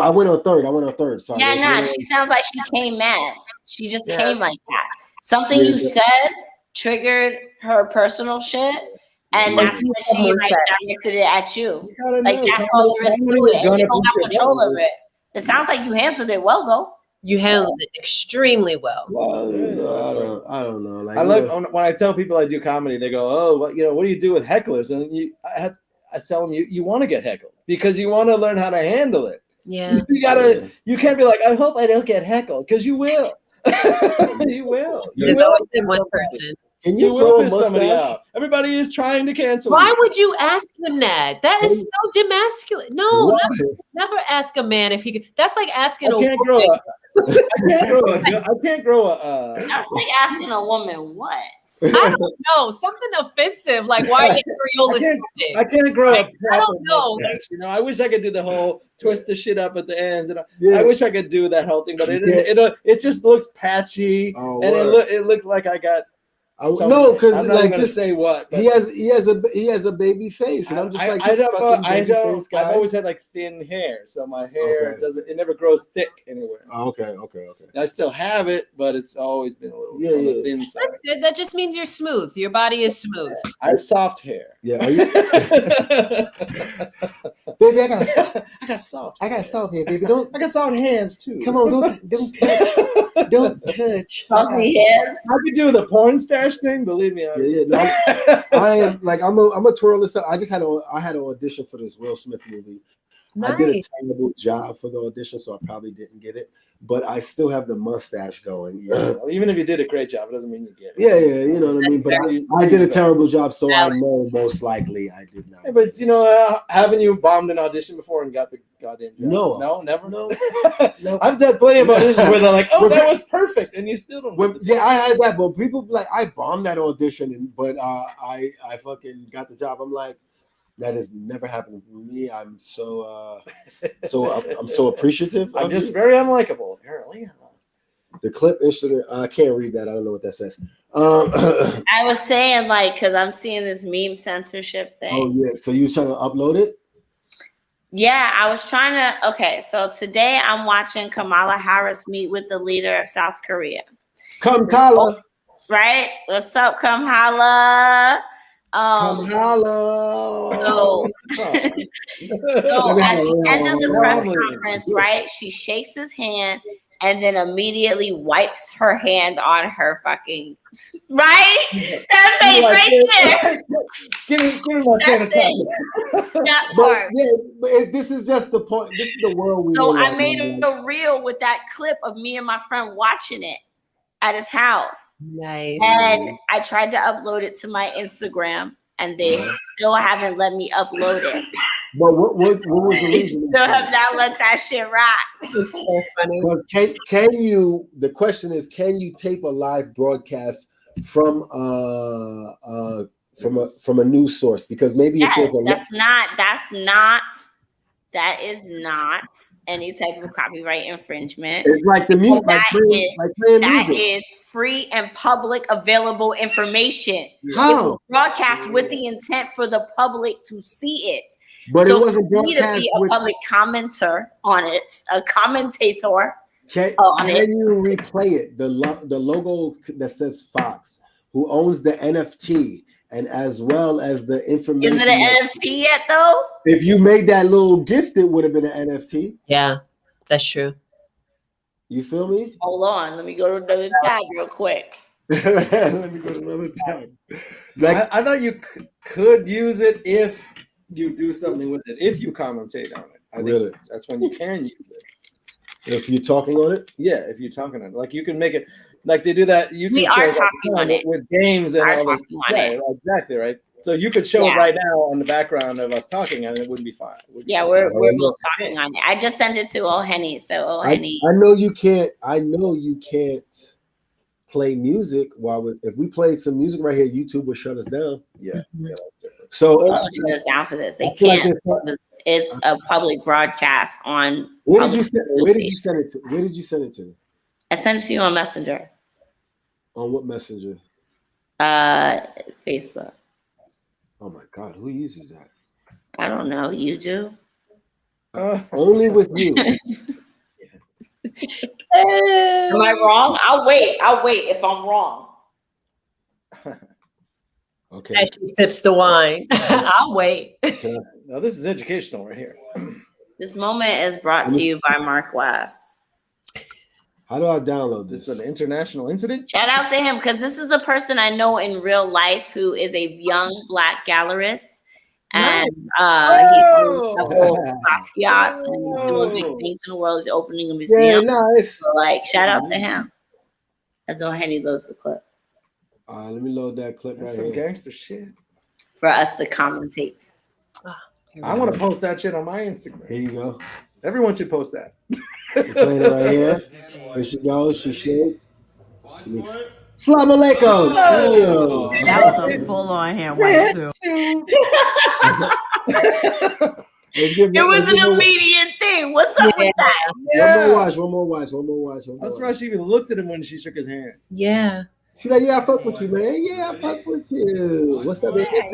went on third. Sorry. Yeah, she sounds like she came mad. She just came like that. Something you said triggered her personal shit, and that's when she like directed it at you. Like that's all there is to it. And you don't have control over it. It sounds like you handled it well, though. You handled it extremely well. Well, I don't know. Like I like when I tell people I do comedy, they go, "Oh, well, you know, what do you do with hecklers?" And I tell them, "You want to get heckled because you want to learn how to handle it. Yeah, you can't be like, I hope I don't get heckled because you will. You will. There's always been one person. Can you will piss somebody out. Everybody is trying to cancel. Why you. would you ask him that? That is so demasculine. No, never ask a man if he could. That's like asking a woman. I can't grow a. That's like asking a woman what? I don't know. Something offensive. Like why are you I can't grow a. I don't know. You know, I wish I could do the whole twist the shit up at the ends, and I wish I could do that whole thing, but it just looked patchy, and it looked like I got. No, because I'm not like gonna this, say what he has a baby face, and I'm just like this fucking baby face guy. I've always had like thin hair, so my hair it never grows thick anywhere. Okay. I still have it, but it's always been a little on the thin side. That's good. That just means you're smooth. Your body is smooth. I have soft hair. Yeah. Are you? Baby, I got soft hair, baby. I got soft hands too. Come on, don't touch. Don't touch. Softly hands. I could do the porn stash thing. Believe me. I am like I'm a twirl this up. I had an audition for this Will Smith movie. Nice. I did a terrible job for the audition, so I probably didn't get it. But I still have the mustache going. Yeah. Well, even if you did a great job, it doesn't mean you get it. Yeah, you know what I mean. But I did a terrible job, so I know most likely I did not. Yeah, but you know, haven't you bombed an audition before and got the goddamn job? No, never. No. I've done plenty of auditions where they're like, "Oh, that was perfect," and you still don't. I had that, but people be like, I bombed that audition, but I fucking got the job. I'm like. That has never happened for me. I'm so appreciative. I'm just very unlikable, apparently. The clip Instagram. I can't read that. I don't know what that says. I was saying like because I'm seeing this meme censorship thing. Oh yeah. So you was trying to upload it? Yeah, I was trying to. Okay, so today I'm watching Kamala Harris meet with the leader of South Korea. Kamala. Right? What's up, Kamala? Kamala. So at the end of the press conference, right? She shakes his hand and then immediately wipes her hand on her fucking right. That face right there. Give me my sanitizer. That part. But this is just the point. This is the world we. So I made a reel with that clip of me and my friend watching it at his house. Nice. And I tried to upload it to my Instagram, and they still haven't let me upload it. But what was the They reason? still have not let that shit rock. It's so funny. Can you? The question is, can you tape a live broadcast from a news source? Because maybe if there's that is not any type of copyright infringement. It's like the music, like playing that music. is free and public available information. How? It was broadcast with the intent for the public to see it. But so it wasn't for me to broadcast be a with. public commenter on it, a commentator. Can you replay it? The logo that says Fox, who owns the NFT and as well as the information. Is it an NFT yet, though? If you made that little gift, it would have been an NFT. Yeah, that's true. You feel me? Hold on, let me go to another tab real quick. Let me go to another tab. Like I thought you could use it if you do something with it. If you commentate on it, I think that's when you can use it. If you're talking on it, yeah. If you're talking on it, like you can make it like they do that YouTube We are shows talking on it with games and all this. Right, exactly right. So you could show it right now on the background of us talking, and it wouldn't be fine. Yeah, we're both talking on it. I just sent it to O'Henny, so O'Henny. I know you can't. I know you can't play music if we played some music right here, YouTube would shut us down. Yeah, that's different. So they won't shut us down for this. They can't. It's a public broadcast on. Where did you send it to? Where did you send it to? I sent it to you on Messenger. On what messenger? Facebook. Oh my God, who uses that? I don't know. You do? Only with you. Am I wrong? I'll wait if I'm wrong. Okay. As she sips the wine. I'll wait. Now this is educational right here. This moment is brought to you by Mark West. How do I download this? This is an international incident? Shout out to him, because this is a person I know in real life who is a young Black gallerist. And he owns a whole yachts and he's doing big things in the world. He's opening a museum. Yeah, nice. So, like, shout out to him. As O'Henny loads the clip. Let me load that clip That's right some here. gangster shit. For us to commentate. I want to post that shit on my Instagram. Here you go. Everyone should post that. We're playing it right here. Here she goes. She should. Salam alaikum. Oh. That was a full-on hand wipe too. It was an immediate thing. What's up with that? Yeah. One more watch. That's why she even looked at him when she shook his hand. Yeah. She's like, yeah, I fuck with you, man. Yeah, I fuck with you. What's up, man? That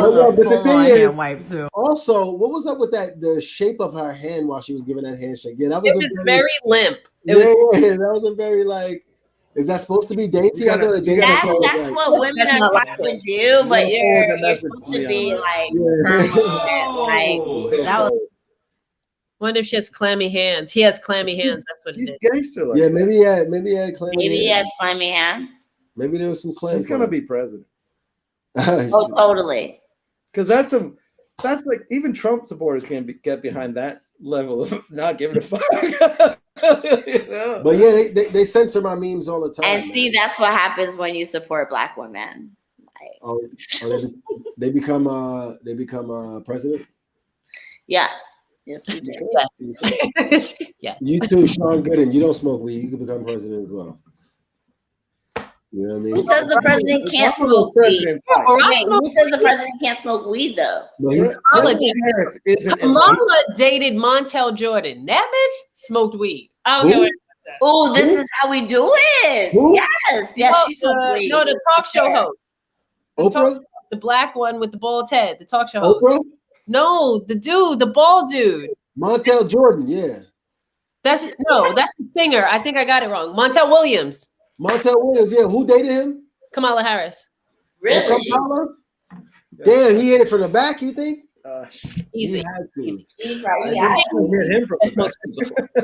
was a full-on hand wipe too. Also, what was up with the shape of her hand while she was giving that handshake? Yeah, that was very limp. That wasn't very like. Is that supposed to be dainty? I thought that's what women are trying to do, but you're supposed to be like firm with it. That was. Wonder if she has clammy hands. He has clammy hands. That's what He's it is. gangster like yeah, that. maybe he had clammy Maybe he hands. has clammy hands. Maybe there was some clammy. He's gonna be president. Oh, totally. Because that's like even Trump supporters can't get behind that level of not giving a fuck. You know? But yeah, they censor my memes all the time. And see, that's what happens when you support Black women. Like, they become president. Yes, we do. Yes. Yeah. You too, Sean Gooden. You don't smoke weed. You can become president as well. You know what I mean? Who says the president can't smoke weed? Wait, who says the president can't smoke weed though? Kamala dated Montel Jordan. That bitch smoked weed. I don't know. Oh, this is how we do it. Who? Yes, she smoked weed. No, the talk show host. Oprah? The black one with the bald head. The talk show host. Oprah? No, the bald dude. Montel Jordan, yeah. That's the singer. I think I got it wrong. Montel Williams. Montel Williams, yeah. Who dated him? Kamala Harris. Really? Kamala? Damn, he hit it from the back, you think? Easy. He had to. He probably had to.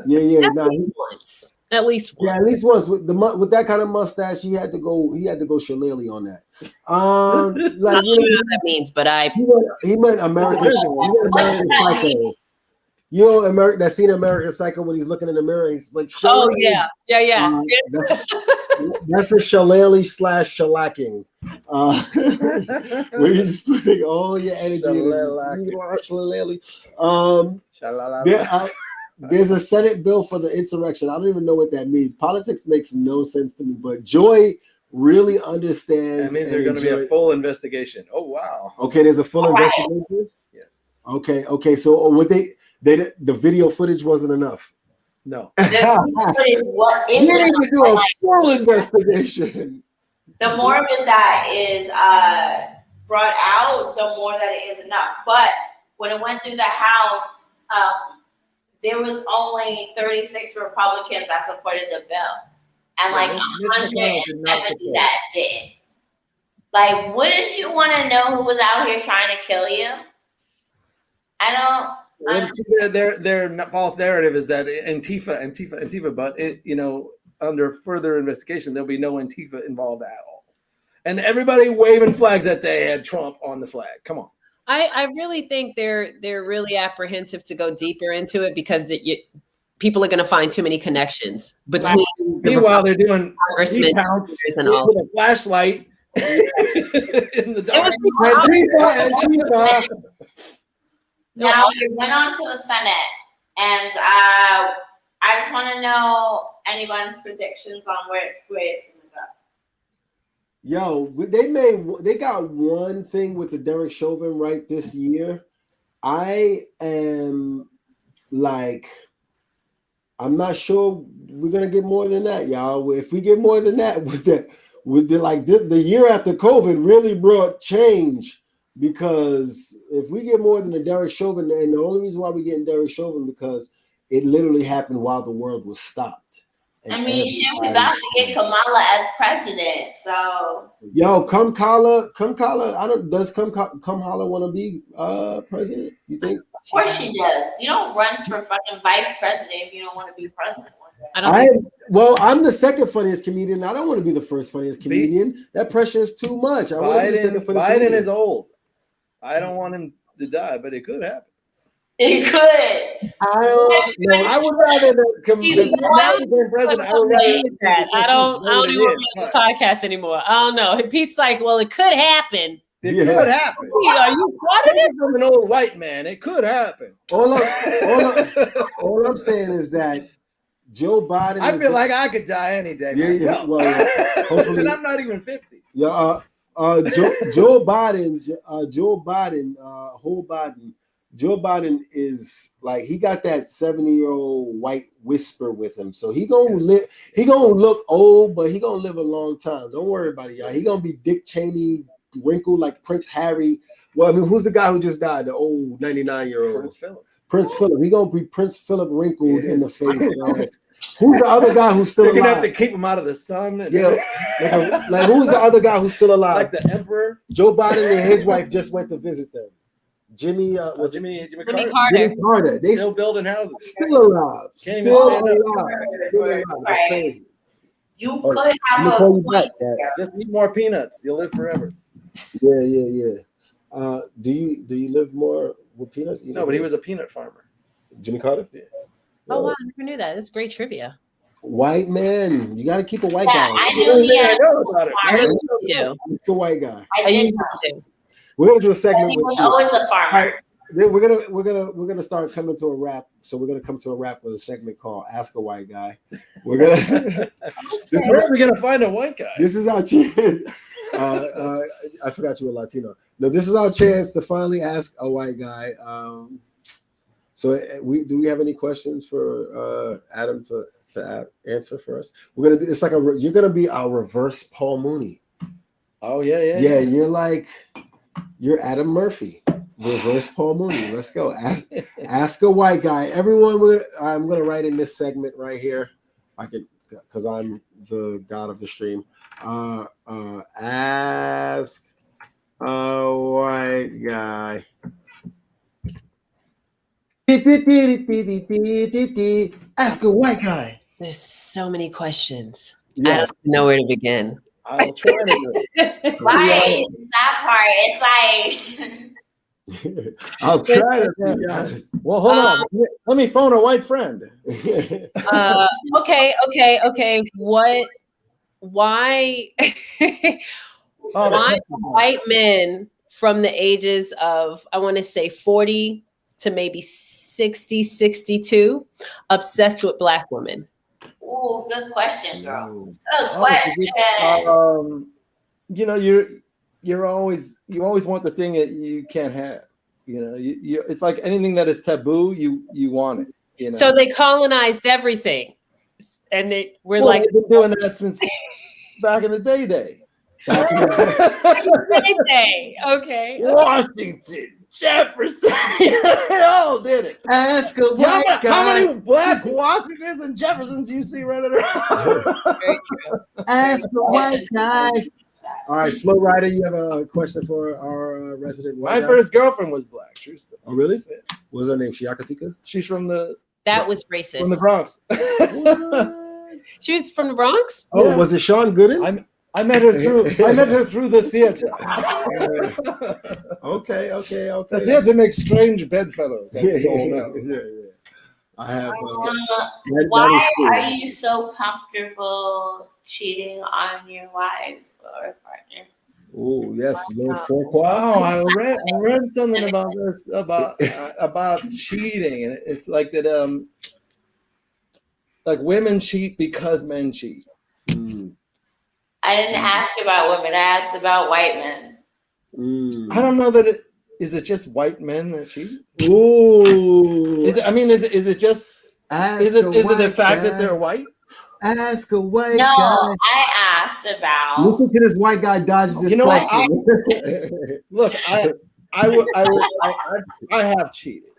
Yeah. At least once. At least once. Yeah, at least once with that kind of mustache, he had to go shillelagh on that. Like I don't know what that means, but he meant American Psycho. You know, that scene in American Psycho when he's looking in the mirror, he's like, oh yeah. That's a shillelagh / shellacking. Where you're just putting all your energy in. There's a Senate bill for the insurrection. I don't even know what that means. Politics makes no sense to me, but Joy really understands. That means there's going to be a full investigation. Oh, wow. Okay, there's a full investigation? Yes. Okay. So the video footage wasn't enough. No. What is you need to do a full investigation. The more of it that is brought out, the more that it is enough. But when it went through the House, there was only 36 Republicans that supported the bill, and like 170 that didn't. Like, wouldn't you want to know who was out here trying to kill you? Their false narrative is that Antifa, but under further investigation, there'll be no Antifa involved at all. And everybody waving flags that day had Trump on the flag. Come on. I really think they're really apprehensive to go deeper into it because people are going to find too many connections between. Meanwhile, they're doing congressmen and all with a flashlight in the dark. Antifa. Now we went on to the Senate, and I just want to know anyone's predictions on where it's going to go. Yo, they got one thing with the Derek Chauvin right this year. I am like, I'm not sure we're gonna get more than that, y'all. If we get more than that, the year after COVID really brought change. Because if we get more than the Derek Chauvin, and the only reason why we're getting Derek Chauvin because it literally happened while the world was stopped. I mean, shit, we about to get Kamala as president, so. Yo, Kamala, does Kamala want to be president? You think? Of course she does. You don't run for fucking vice president if you don't want to be president one day. I'm the second funniest comedian. I don't want to be the first funniest comedian. That pressure is too much. Biden is old. I don't want him to die, but it could happen. It could. I would rather the president. I don't even want to be on this podcast anymore. I don't know. Pete's like, well, it could happen. It could happen. Are you positive? From an old white man, it could happen. All I'm saying is that Joe Biden. I feel like I could die any day. Yeah. Well, hopefully, and I'm not even 50. Yeah. Joe Biden is like, he got that 70-year-old white whisper with him, so he gonna live. He gonna look old, but he gonna live a long time. Don't worry about it, y'all. He gonna be Dick Cheney, wrinkled like Prince Harry. Well, I mean, who's the guy who just died? The old 99-year-old Prince Philip. He gonna be Prince Philip wrinkled in the face. Who's the other guy who's still alive? You're gonna have to keep him out of the sun. Like who's the other guy who's still alive? Like the emperor. Joe Biden and his wife just went to visit them. Jimmy Carter. Jimmy Carter. They still building houses. Still alive. Still alive. Right. You could have a just eat more peanuts. You'll live forever. Yeah. Do you live more with peanuts? No, but he was a peanut farmer. Jimmy Carter? Yeah. Oh wow, I never knew that. That's great trivia. White man, you got to keep a white guy. I know about it. I do. It's the white guy. I did. We're gonna do a segment. He was always a farmer. We're gonna start coming to a wrap. So we're gonna come to a wrap with a segment called "Ask a White Guy." We're gonna. Where are we gonna find a white guy? This is our chance. I forgot you were Latino. No, this is our chance to finally ask a white guy. So do we have any questions for Adam to answer for us? We're gonna do. It's like you're gonna be our reverse Paul Mooney. Oh yeah. You're Adam Murphy, reverse Paul Mooney. Let's go. Ask a white guy. Everyone, I'm gonna write in this segment right here. I can, because I'm the god of the stream. Ask a white guy. Ask a white guy. There's so many questions. Yes. I don't know where to begin. I'll try to do it. Right, that part. It's like I'll try to be honest. Well, hold on. Let me phone a white friend. Okay. What? Why? Why white men from the ages of, I want to say 40 to maybe 60, 62, obsessed with black women? Ooh, good question, girl. Good question. You always want the thing that you can't have. You it's like anything that is taboo, you want it. So they colonized everything, and we're like, they've been doing that since back in the day. Okay. Washington, Jefferson, they all did it. Ask a white guy. How many black Washingtons and Jeffersons do you see running around? Very true. Ask a white guy. All right, Flo Rider, you have a question for our resident white My guy? first girlfriend was black. True story. Oh, really? What was her name? Shiakatika? She's from the That was racist. from the Bronx. She was from the Bronx? Oh, Yeah. was it Sean Gooden? I met her through the theater. Okay. The theater makes strange bedfellows. That's all now. Yeah. I have. Why are you so comfortable cheating on your wives or partners? Oh yes, Lord Fourquois. Wow, I read something about this about cheating, and it's like that. Like women cheat because men cheat. I didn't ask about women. I asked about white men. I don't know that is it just white men that cheat? Ooh. Is it just is it the fact that they're white? Ask a white No, guy. I asked about. Listen to this white guy dodge this question. Look, I have cheated.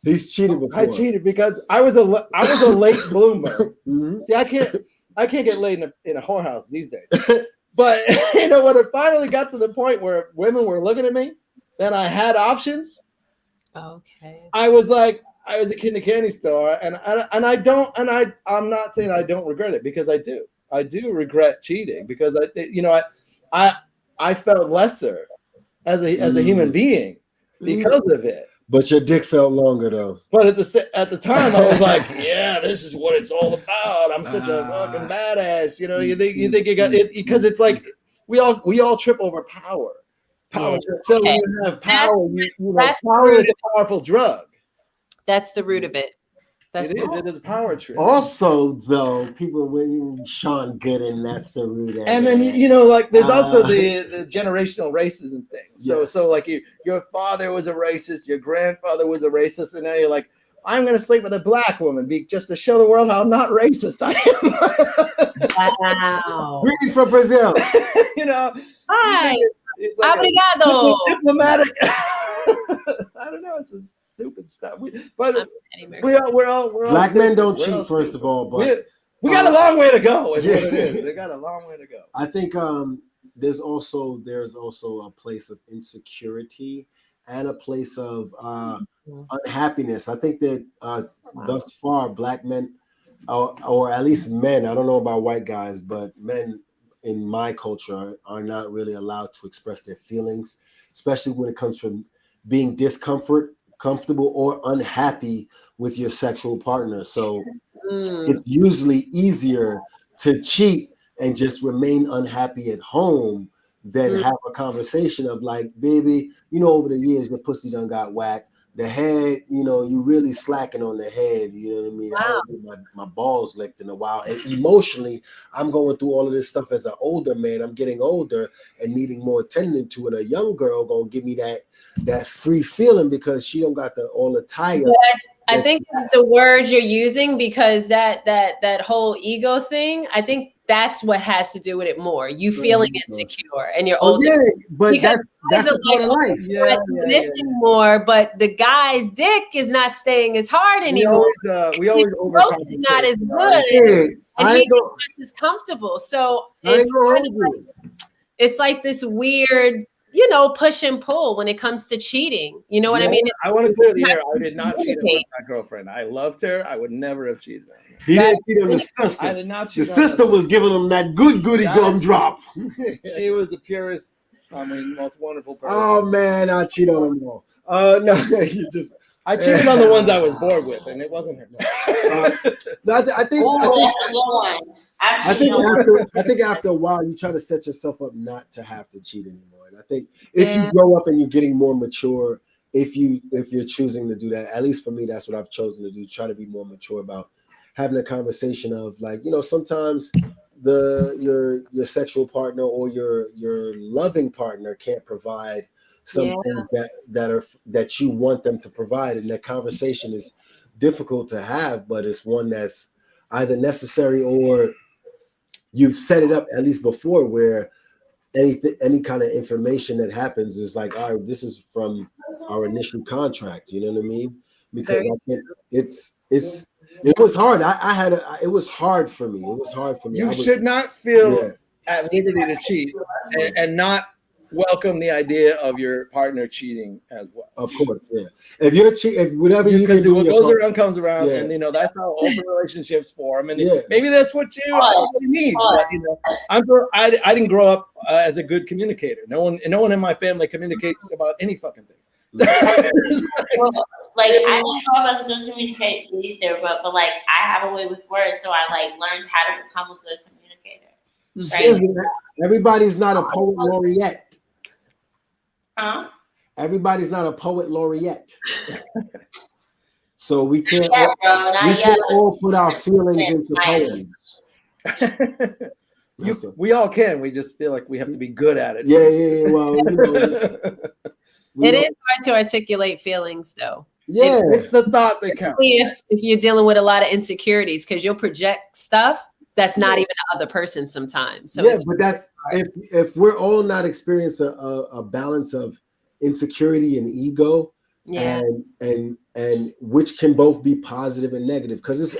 He's cheated before. I cheated because I was a late bloomer. See, I can't get laid in a whorehouse these days. But when it finally got to the point where women were looking at me, then I had options. Okay. I was a kid in a candy store, and I'm not saying I don't regret it, because I do. I do regret cheating because I felt lesser as a human being because of it. But your dick felt longer though. But at the time, I was like, yeah, this is what it's all about. I'm such a fucking badass. You think you got it, because it's like we all trip over power. Power. So when you have power, power is a powerful drug. That's the root of it. It is a power trip. Also, though, people when Sean Gooden, that's the root of it. And then there's also the generational racism thing. So like your father was a racist, your grandfather was a racist, and now you're like, I'm gonna sleep with a black woman just to show the world how not racist I am. Wow. Greetings from Brazil. Hi. It's like Obrigado. Diplomatic. I don't know. It's just stupid stuff. We're all black men don't cheat, first of all, but we got a long way to go. Is what it is. They got a long way to go. I think there's also a place of insecurity and a place of unhappiness. I think that thus far, black men, or at least men, I don't know about white guys, but men in my culture are not really allowed to express their feelings, especially when it comes from being comfortable or unhappy with your sexual partner. So it's usually easier to cheat and just remain unhappy at home than have a conversation of like, baby, over the years, your pussy done got whacked. The head, you really slacking on the head. You know what I mean? Wow. I haven't had my balls licked in a while. And emotionally, I'm going through all of this stuff as an older man. I'm getting older and needing more attention to it. A young girl gonna give me that free feeling because she don't got all the tie up. I think it's the word you're using, because that whole ego thing, I think that's what has to do with it more. You feeling insecure and you're older. Yeah, but because that's a part of life. Missing more, but the guy's dick is not staying as hard anymore. We always overcompensate. It's not as good. And he's just as comfortable. So it's like this weird, push and pull when it comes to cheating. You know what I mean? I want to clear the air. I did not cheat on my girlfriend. I loved her. I would never have cheated on her. He didn't cheat on the sister. I did not cheat the on sister was giving him that goody gum drop. She was the purest, most wonderful person. Oh man, I cheat on them all. No, you just. I cheated on the ones I was bored with, and it wasn't her. I think after a while you try to set yourself up not to have to cheat anymore. And I think if you grow up and you're getting more mature, if you're choosing to do that, at least for me, that's what I've chosen to do. Try to be more mature about having a conversation of like, sometimes your sexual partner or your loving partner can't provide some things that you want them to provide, and that conversation is difficult to have, but it's one that's either necessary or you've set it up at least before, where any kind of information that happens is like, all right, this is from our initial contract. You know what I mean? Because it was hard. It was hard for me. It was hard for me. You should not feel at liberty to cheat and not welcome the idea of your partner cheating as well. Of course, yeah. If you're cheating, whatever you because do, what goes around comes around, yeah. and that's how open relationships form. And Yeah. maybe that's what everybody needs. But I didn't grow up as a good communicator. No one in my family communicates about any fucking thing. Well, like I didn't know I was a good communicator either, but like I have a way with words, so I like learned how to become a good communicator. Excuse me, everybody's not a poet laureate. Huh? Everybody's not a poet laureate. So we can't all put our feelings into poems. We all can. We just feel like we have to be good at it. Yeah. Well, it is hard to articulate feelings, though. Yeah, it's the thought that counts. If you're dealing with a lot of insecurities, because you'll project stuff that's not even the other person sometimes. So but that's if we're all not experiencing a balance of insecurity and ego, and which can both be positive and negative, because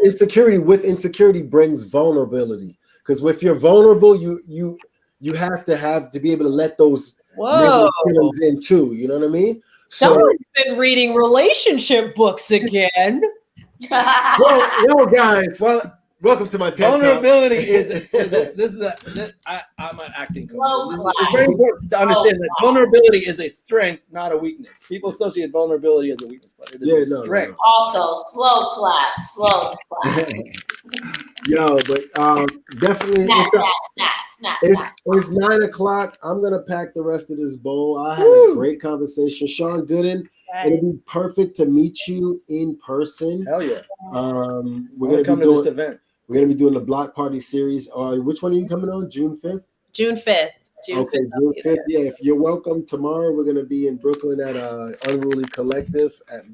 insecurity brings vulnerability. Because if you're vulnerable, you have to be able to let those feelings in too. You know what I mean? Someone's been reading relationship books again. well, guys. Welcome to my TED vulnerability I'm an acting coach. It's very important to understand that vulnerability is a strength, not a weakness. People associate vulnerability as a weakness, but it is a strength. Also, slow clap. Yo, but definitely it's 9 o'clock. I'm gonna pack the rest of this bowl. I had a great conversation. Sean Gooden, it'll be perfect to meet you in person. Hell yeah. We're gonna come to this event. We're gonna be doing the block party series. Which one are you coming on? June 5th? June 5th. June 5th. Yeah, if you're welcome tomorrow, we're gonna be in Brooklyn at Unruly Collective at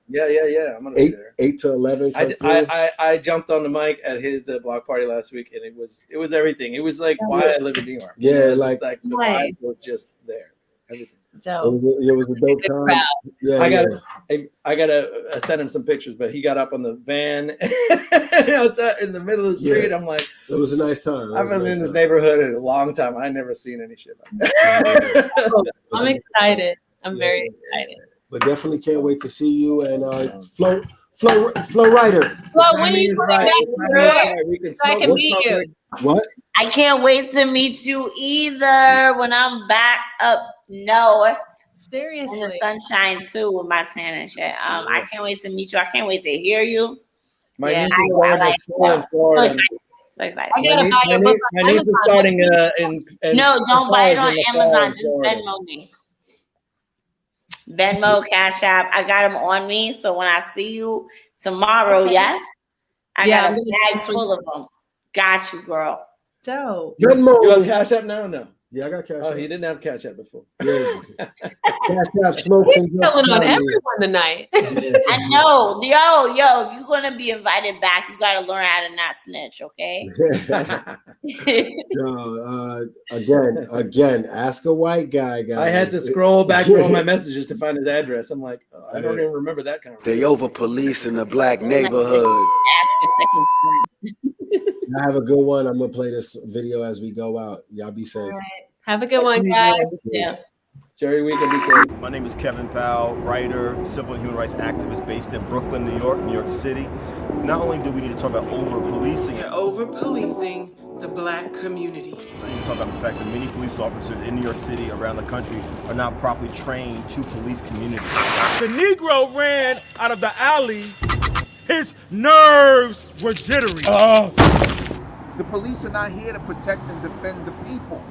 Yeah. I'm gonna be there. 8 to 11. I jumped on the mic at his block party last week, and it was everything. It was like why I live in New York. Yeah, like the vibe was just there. Everything. So it was a dope time. Yeah, I gotta send him some pictures, but he got up on the van in the middle of the street. I'm like, it was a nice time. I've been in this neighborhood in a long time. I never seen any shit like that. I'm excited. I'm very excited. But definitely can't wait to see you and Flo Ryder. Well, when you come back, so I can meet you. What? I can't wait to meet you either when I'm back up north. Seriously. In the sunshine too with my tan and shit. I can't wait to meet you. I can't wait to hear you. My niece is so excited. I gotta buy your book on my niece is starting No, don't buy it on Amazon. Just Venmo me. Venmo, Cash App. I got them on me. So when I see you tomorrow, I got a bag full of them. Got you, girl. So Venmo. You have Cash App now or no? Yeah, I got Cash App. Oh, he didn't have Cash App before. Yeah. Cash App, smoking. He's telling on everyone tonight. I know. Yo, you're gonna be invited back. You gotta learn how to not snitch, okay? Again, ask a white guy, guys. I had to scroll back through all my messages to find his address. I'm like, I don't even remember that conversation. They over policing the black neighborhood. I have a good one. I'm gonna play this video as we go out. Y'all be safe. Right. Have a good one, guys. Jerry, we can be cool. My name is Kevin Powell, writer, civil and human rights activist based in Brooklyn, New York City. Not only do we need to talk about over-policing. You're over-policing the black community. We need to talk about the fact that many police officers in New York City, around the country, are not properly trained to police communities. The Negro ran out of the alley. His nerves were jittery. The police are not here to protect and defend the people.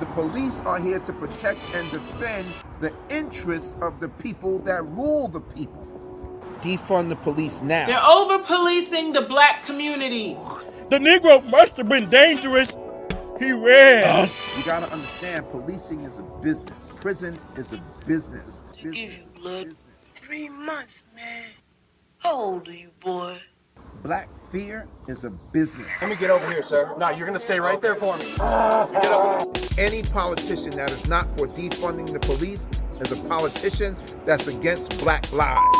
The police are here to protect and defend the interests of the people that rule the people. Defund the police now. They're over-policing the black community. The Negro must have been dangerous. He ran. You gotta understand, policing is a business. Prison is a business. Give you blood. 3 months, man. How old are you, boy? Black fear is a business. Let me get over here, sir. No, you're gonna stay right there for me. Any politician that is not for defunding the police is a politician that's against black lives.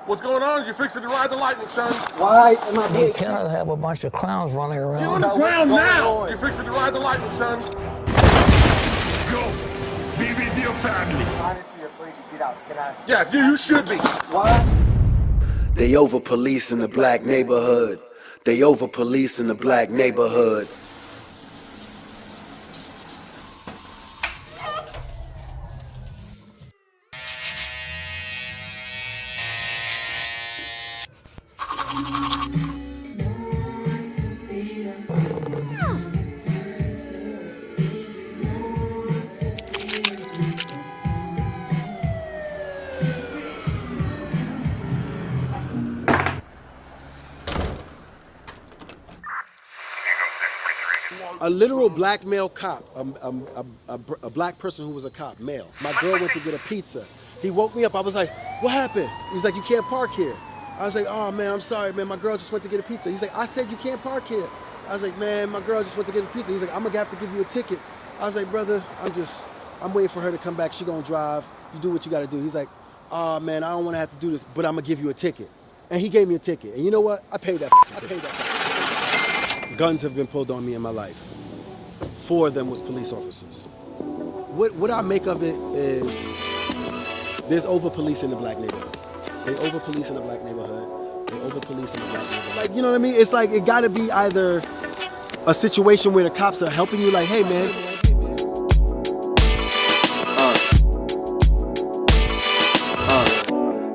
What's going on? You fixing to ride the lightning, son? Why am I being... You cannot have a bunch of clowns running around. You're on the ground now! You fixing to ride the lightning, son? Go! Be with your family. Honestly afraid to get out. Can I... Yeah, you should be. Why? They over police in the black neighborhood. They over police in the black neighborhood. A literal black male cop, a black person who was a cop, male. My girl went to get a pizza. He woke me up. I was like, what happened? He's like, you can't park here. I was like, oh man, I'm sorry, man. My girl just went to get a pizza. He's like, I said you can't park here. I was like, man, my girl just went to get a pizza. He's like, I'm gonna have to give you a ticket. I was like, brother, I'm waiting for her to come back. She gonna drive. You do what you gotta do. He's like, oh man, I don't wanna have to do this, but I'm gonna give you a ticket. And he gave me a ticket. And you know what? I paid that ticket. Guns have been pulled on me in my life. 4 of them was police officers. What I make of it is there's over police in the black neighborhood. They over police in the black neighborhood. They over police in the black neighborhood. Like, you know what I mean? It's like it gotta be either a situation where the cops are helping you, like, hey man.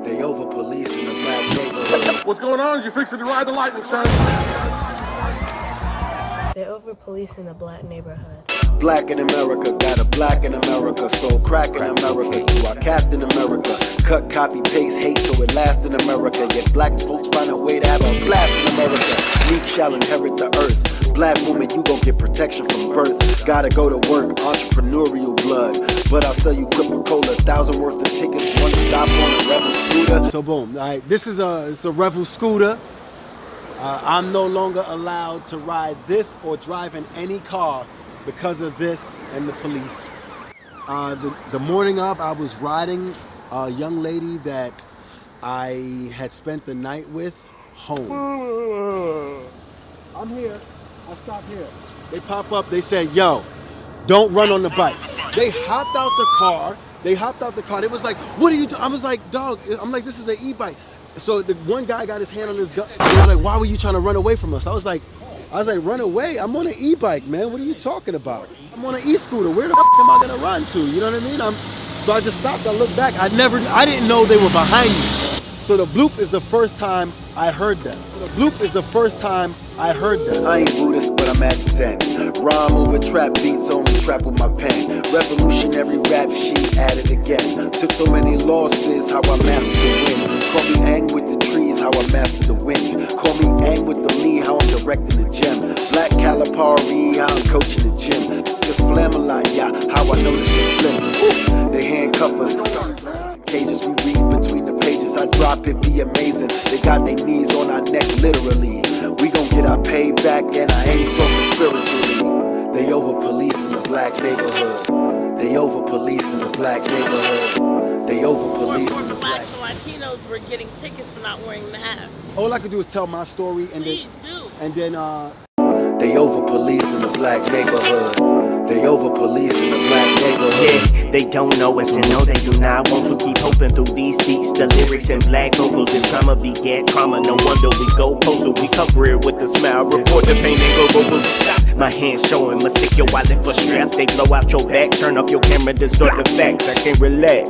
They over police in the black neighborhood. What's going on? You fixing to ride the lightning, son? They're over police in the black neighborhood. Black in America, got a black in America, sold crack in America, you are Captain America. Cut, copy, paste, hate so it lasts in America. Yet black folks find a way to have a blast in America. Meek shall inherit the earth. Black woman, you gon' get protection from birth. Gotta go to work, entrepreneurial blood. But I'll sell you Coca-Cola, 1,000 worth of tickets, one stop on a Rebel scooter. So boom, all right, it's a Rebel scooter. I'm no longer allowed to ride this or drive in any car because of this and the police. The morning of, I was riding a young lady that I had spent the night with home. I'm here. I'll stop here. They pop up. They say, yo, don't run on the bike. They hopped out the car. It was like, what are you doing? I was like, dog, I'm like, this is an e-bike. So the one guy got his hand on his gun. They were like, why were you trying to run away from us? I was like, run away? I'm on an e-bike, man. What are you talking about? I'm on an e-scooter. Where the f am I gonna run to? You know what I mean? So I just stopped. I looked back. I didn't know they were behind me. So the bloop is the first time I heard them. I ain't Buddhist, but I'm at Zen. Rhyme over trap beats, only trap with my pen. Revolutionary rap sheet added again. Took so many losses, how I mastered the win. Call me Ang with the trees, how I mastered the wind. Call me Ang with the lead, how I'm directing the gym. Black Calipari, how I'm coaching the gym. Just Flamelite, yeah, how I noticed the flip. They handcuff us. Cages, we read between the pages. I drop it, be amazing. They got their knees on our neck, literally. We gon' get our payback, and I ain't talking spiritually. They over police in the black neighborhood. They over police in the black neighborhood. They over police in the black. Latinos were getting tickets for not wearing masks. All I could do is tell my story, and then They over police in the black neighborhood. They over police in the black neighborhood. Yeah, they don't know us and know they do not want to keep hoping through these beats. The lyrics and black vocals and trauma begat trauma. No wonder we go postal, we cover it with a smile. Report the pain and go vocal. My hands showing, mistake your wallet for straps. They blow out your back, turn off your camera, distort the facts. I can't relax.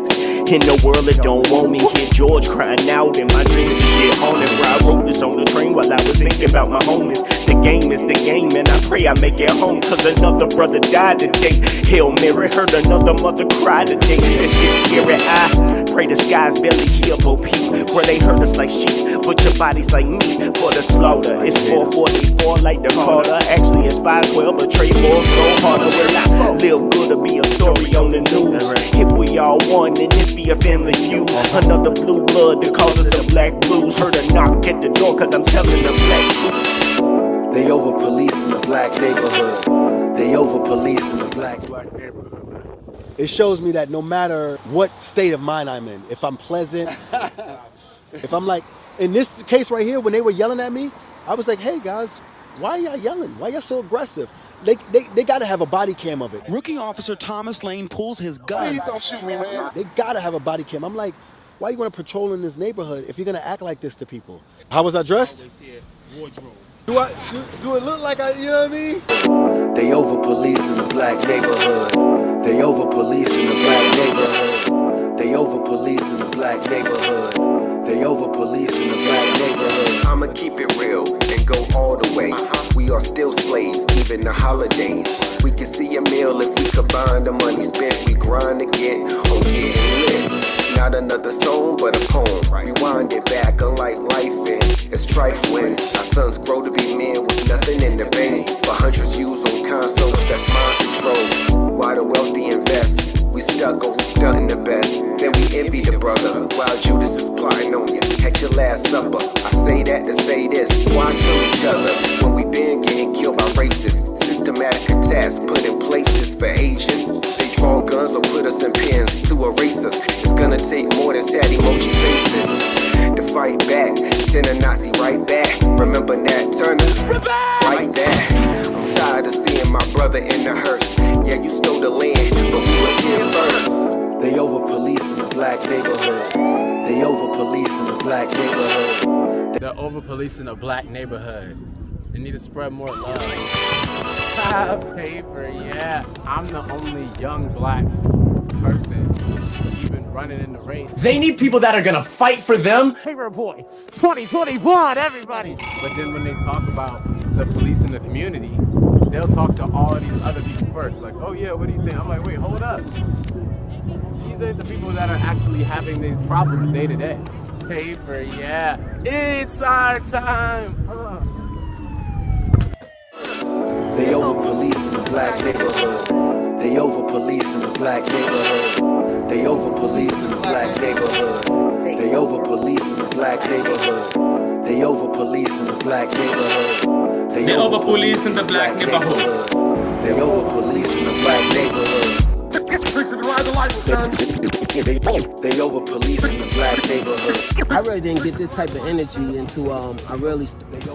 In the world that don't want me, hear George crying out in my dreams and shit haunted. I wrote this on the train while I was thinking about my homies. The game is the game and I pray I make it home. Cause another brother died today. Hail Mary, heard another mother cry today. That shit scary, I pray the skies barely hear Bo Peep. Where they hurt us like sheep, butcher bodies like meat for the slaughter. It's 444 like the Carter. Actually it's 512, but trade wars go harder. We're not live good to be a story on the news. If we all won, then this be a family feud. Another blue blood that causes the black blues. Heard a knock at the door cause I'm telling the black truth. They over police in the black neighborhood. They over police in the black neighborhood. It shows me that no matter what state of mind I'm in, if I'm pleasant, If I'm like, in this case right here, when they were yelling at me, I was like, hey guys, why are y'all yelling? Why y'all so aggressive? They gotta have a body cam of it. Rookie officer Thomas Lane pulls his gun. Please don't shoot me, man. They gotta have a body cam. I'm like, why are you gonna patrol in this neighborhood if you're gonna act like this to people? How was I dressed? Do it look like I, you know what I mean? They over police in the black neighborhood. They over police in the black neighborhood. They over police in the black neighborhood. They over police in the black neighborhood. I'ma keep it real and go all the way. We are still slaves, even the holidays. We can see a meal if we combine the money spent. We grind again on getting lit. Not another song, but a poem. Rewind it back, unlike life, and it's strife when our sons grow to be men with nothing in the bank. But hundreds use on consoles, that's mind control. Why the wealthy invest? We stuck on who's stunting the best. Then we envy the brother while Judas is plotting on you. At your last supper, I say that to say this. Why kill each other when we been getting killed by racists? Systematic attacks put in places for ages. They draw guns or put us in pens to erase us. It's gonna take more than sad emoji faces to fight back. Send a Nazi right back. Remember Nat Turner? Right there. I'm tired of seeing my brother in the hearse. Yeah, you stole the land, but we was here first. They over police in the black neighborhood. They over police in the black neighborhood. They're over police in a black neighborhood. They need to spread more love. Paper, yeah. I'm the only young black person even running in the race. They need people that are gonna fight for them. Paper boy, 2021, everybody. But then when they talk about the police in the community, they'll talk to all of these other people first. Like, oh yeah, what do you think? I'm like, wait, hold up. These ain't the people that are actually having these problems day to day. Paper, yeah. It's our time. They over police in the black neighborhood. They over police in the black neighborhood. They over police in the black neighborhood. They over police in the black neighborhood. They over police in the black neighborhood. They over police in the black neighborhood. They over police in the black neighborhood. They over police in the black neighborhood. I really didn't get this type of energy until I really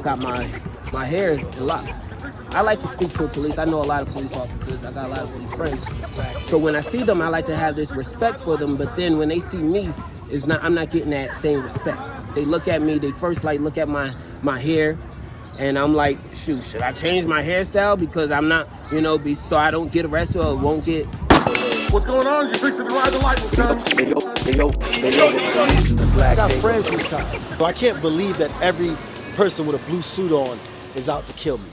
got my hair in locks. I like to speak to police. I know a lot of police officers. I got a lot of police friends. So when I see them, I like to have this respect for them. But then when they see me, I'm not getting that same respect. They look at me. They first look at my hair, and I'm like, shoot, should I change my hairstyle because I'm not, so I don't get arrested or won't get. What's going on? You fixing to ride the lightning, son? They over police in the black I got neighborhood. friends this time. So I can't believe that every person with a blue suit on is out to kill me.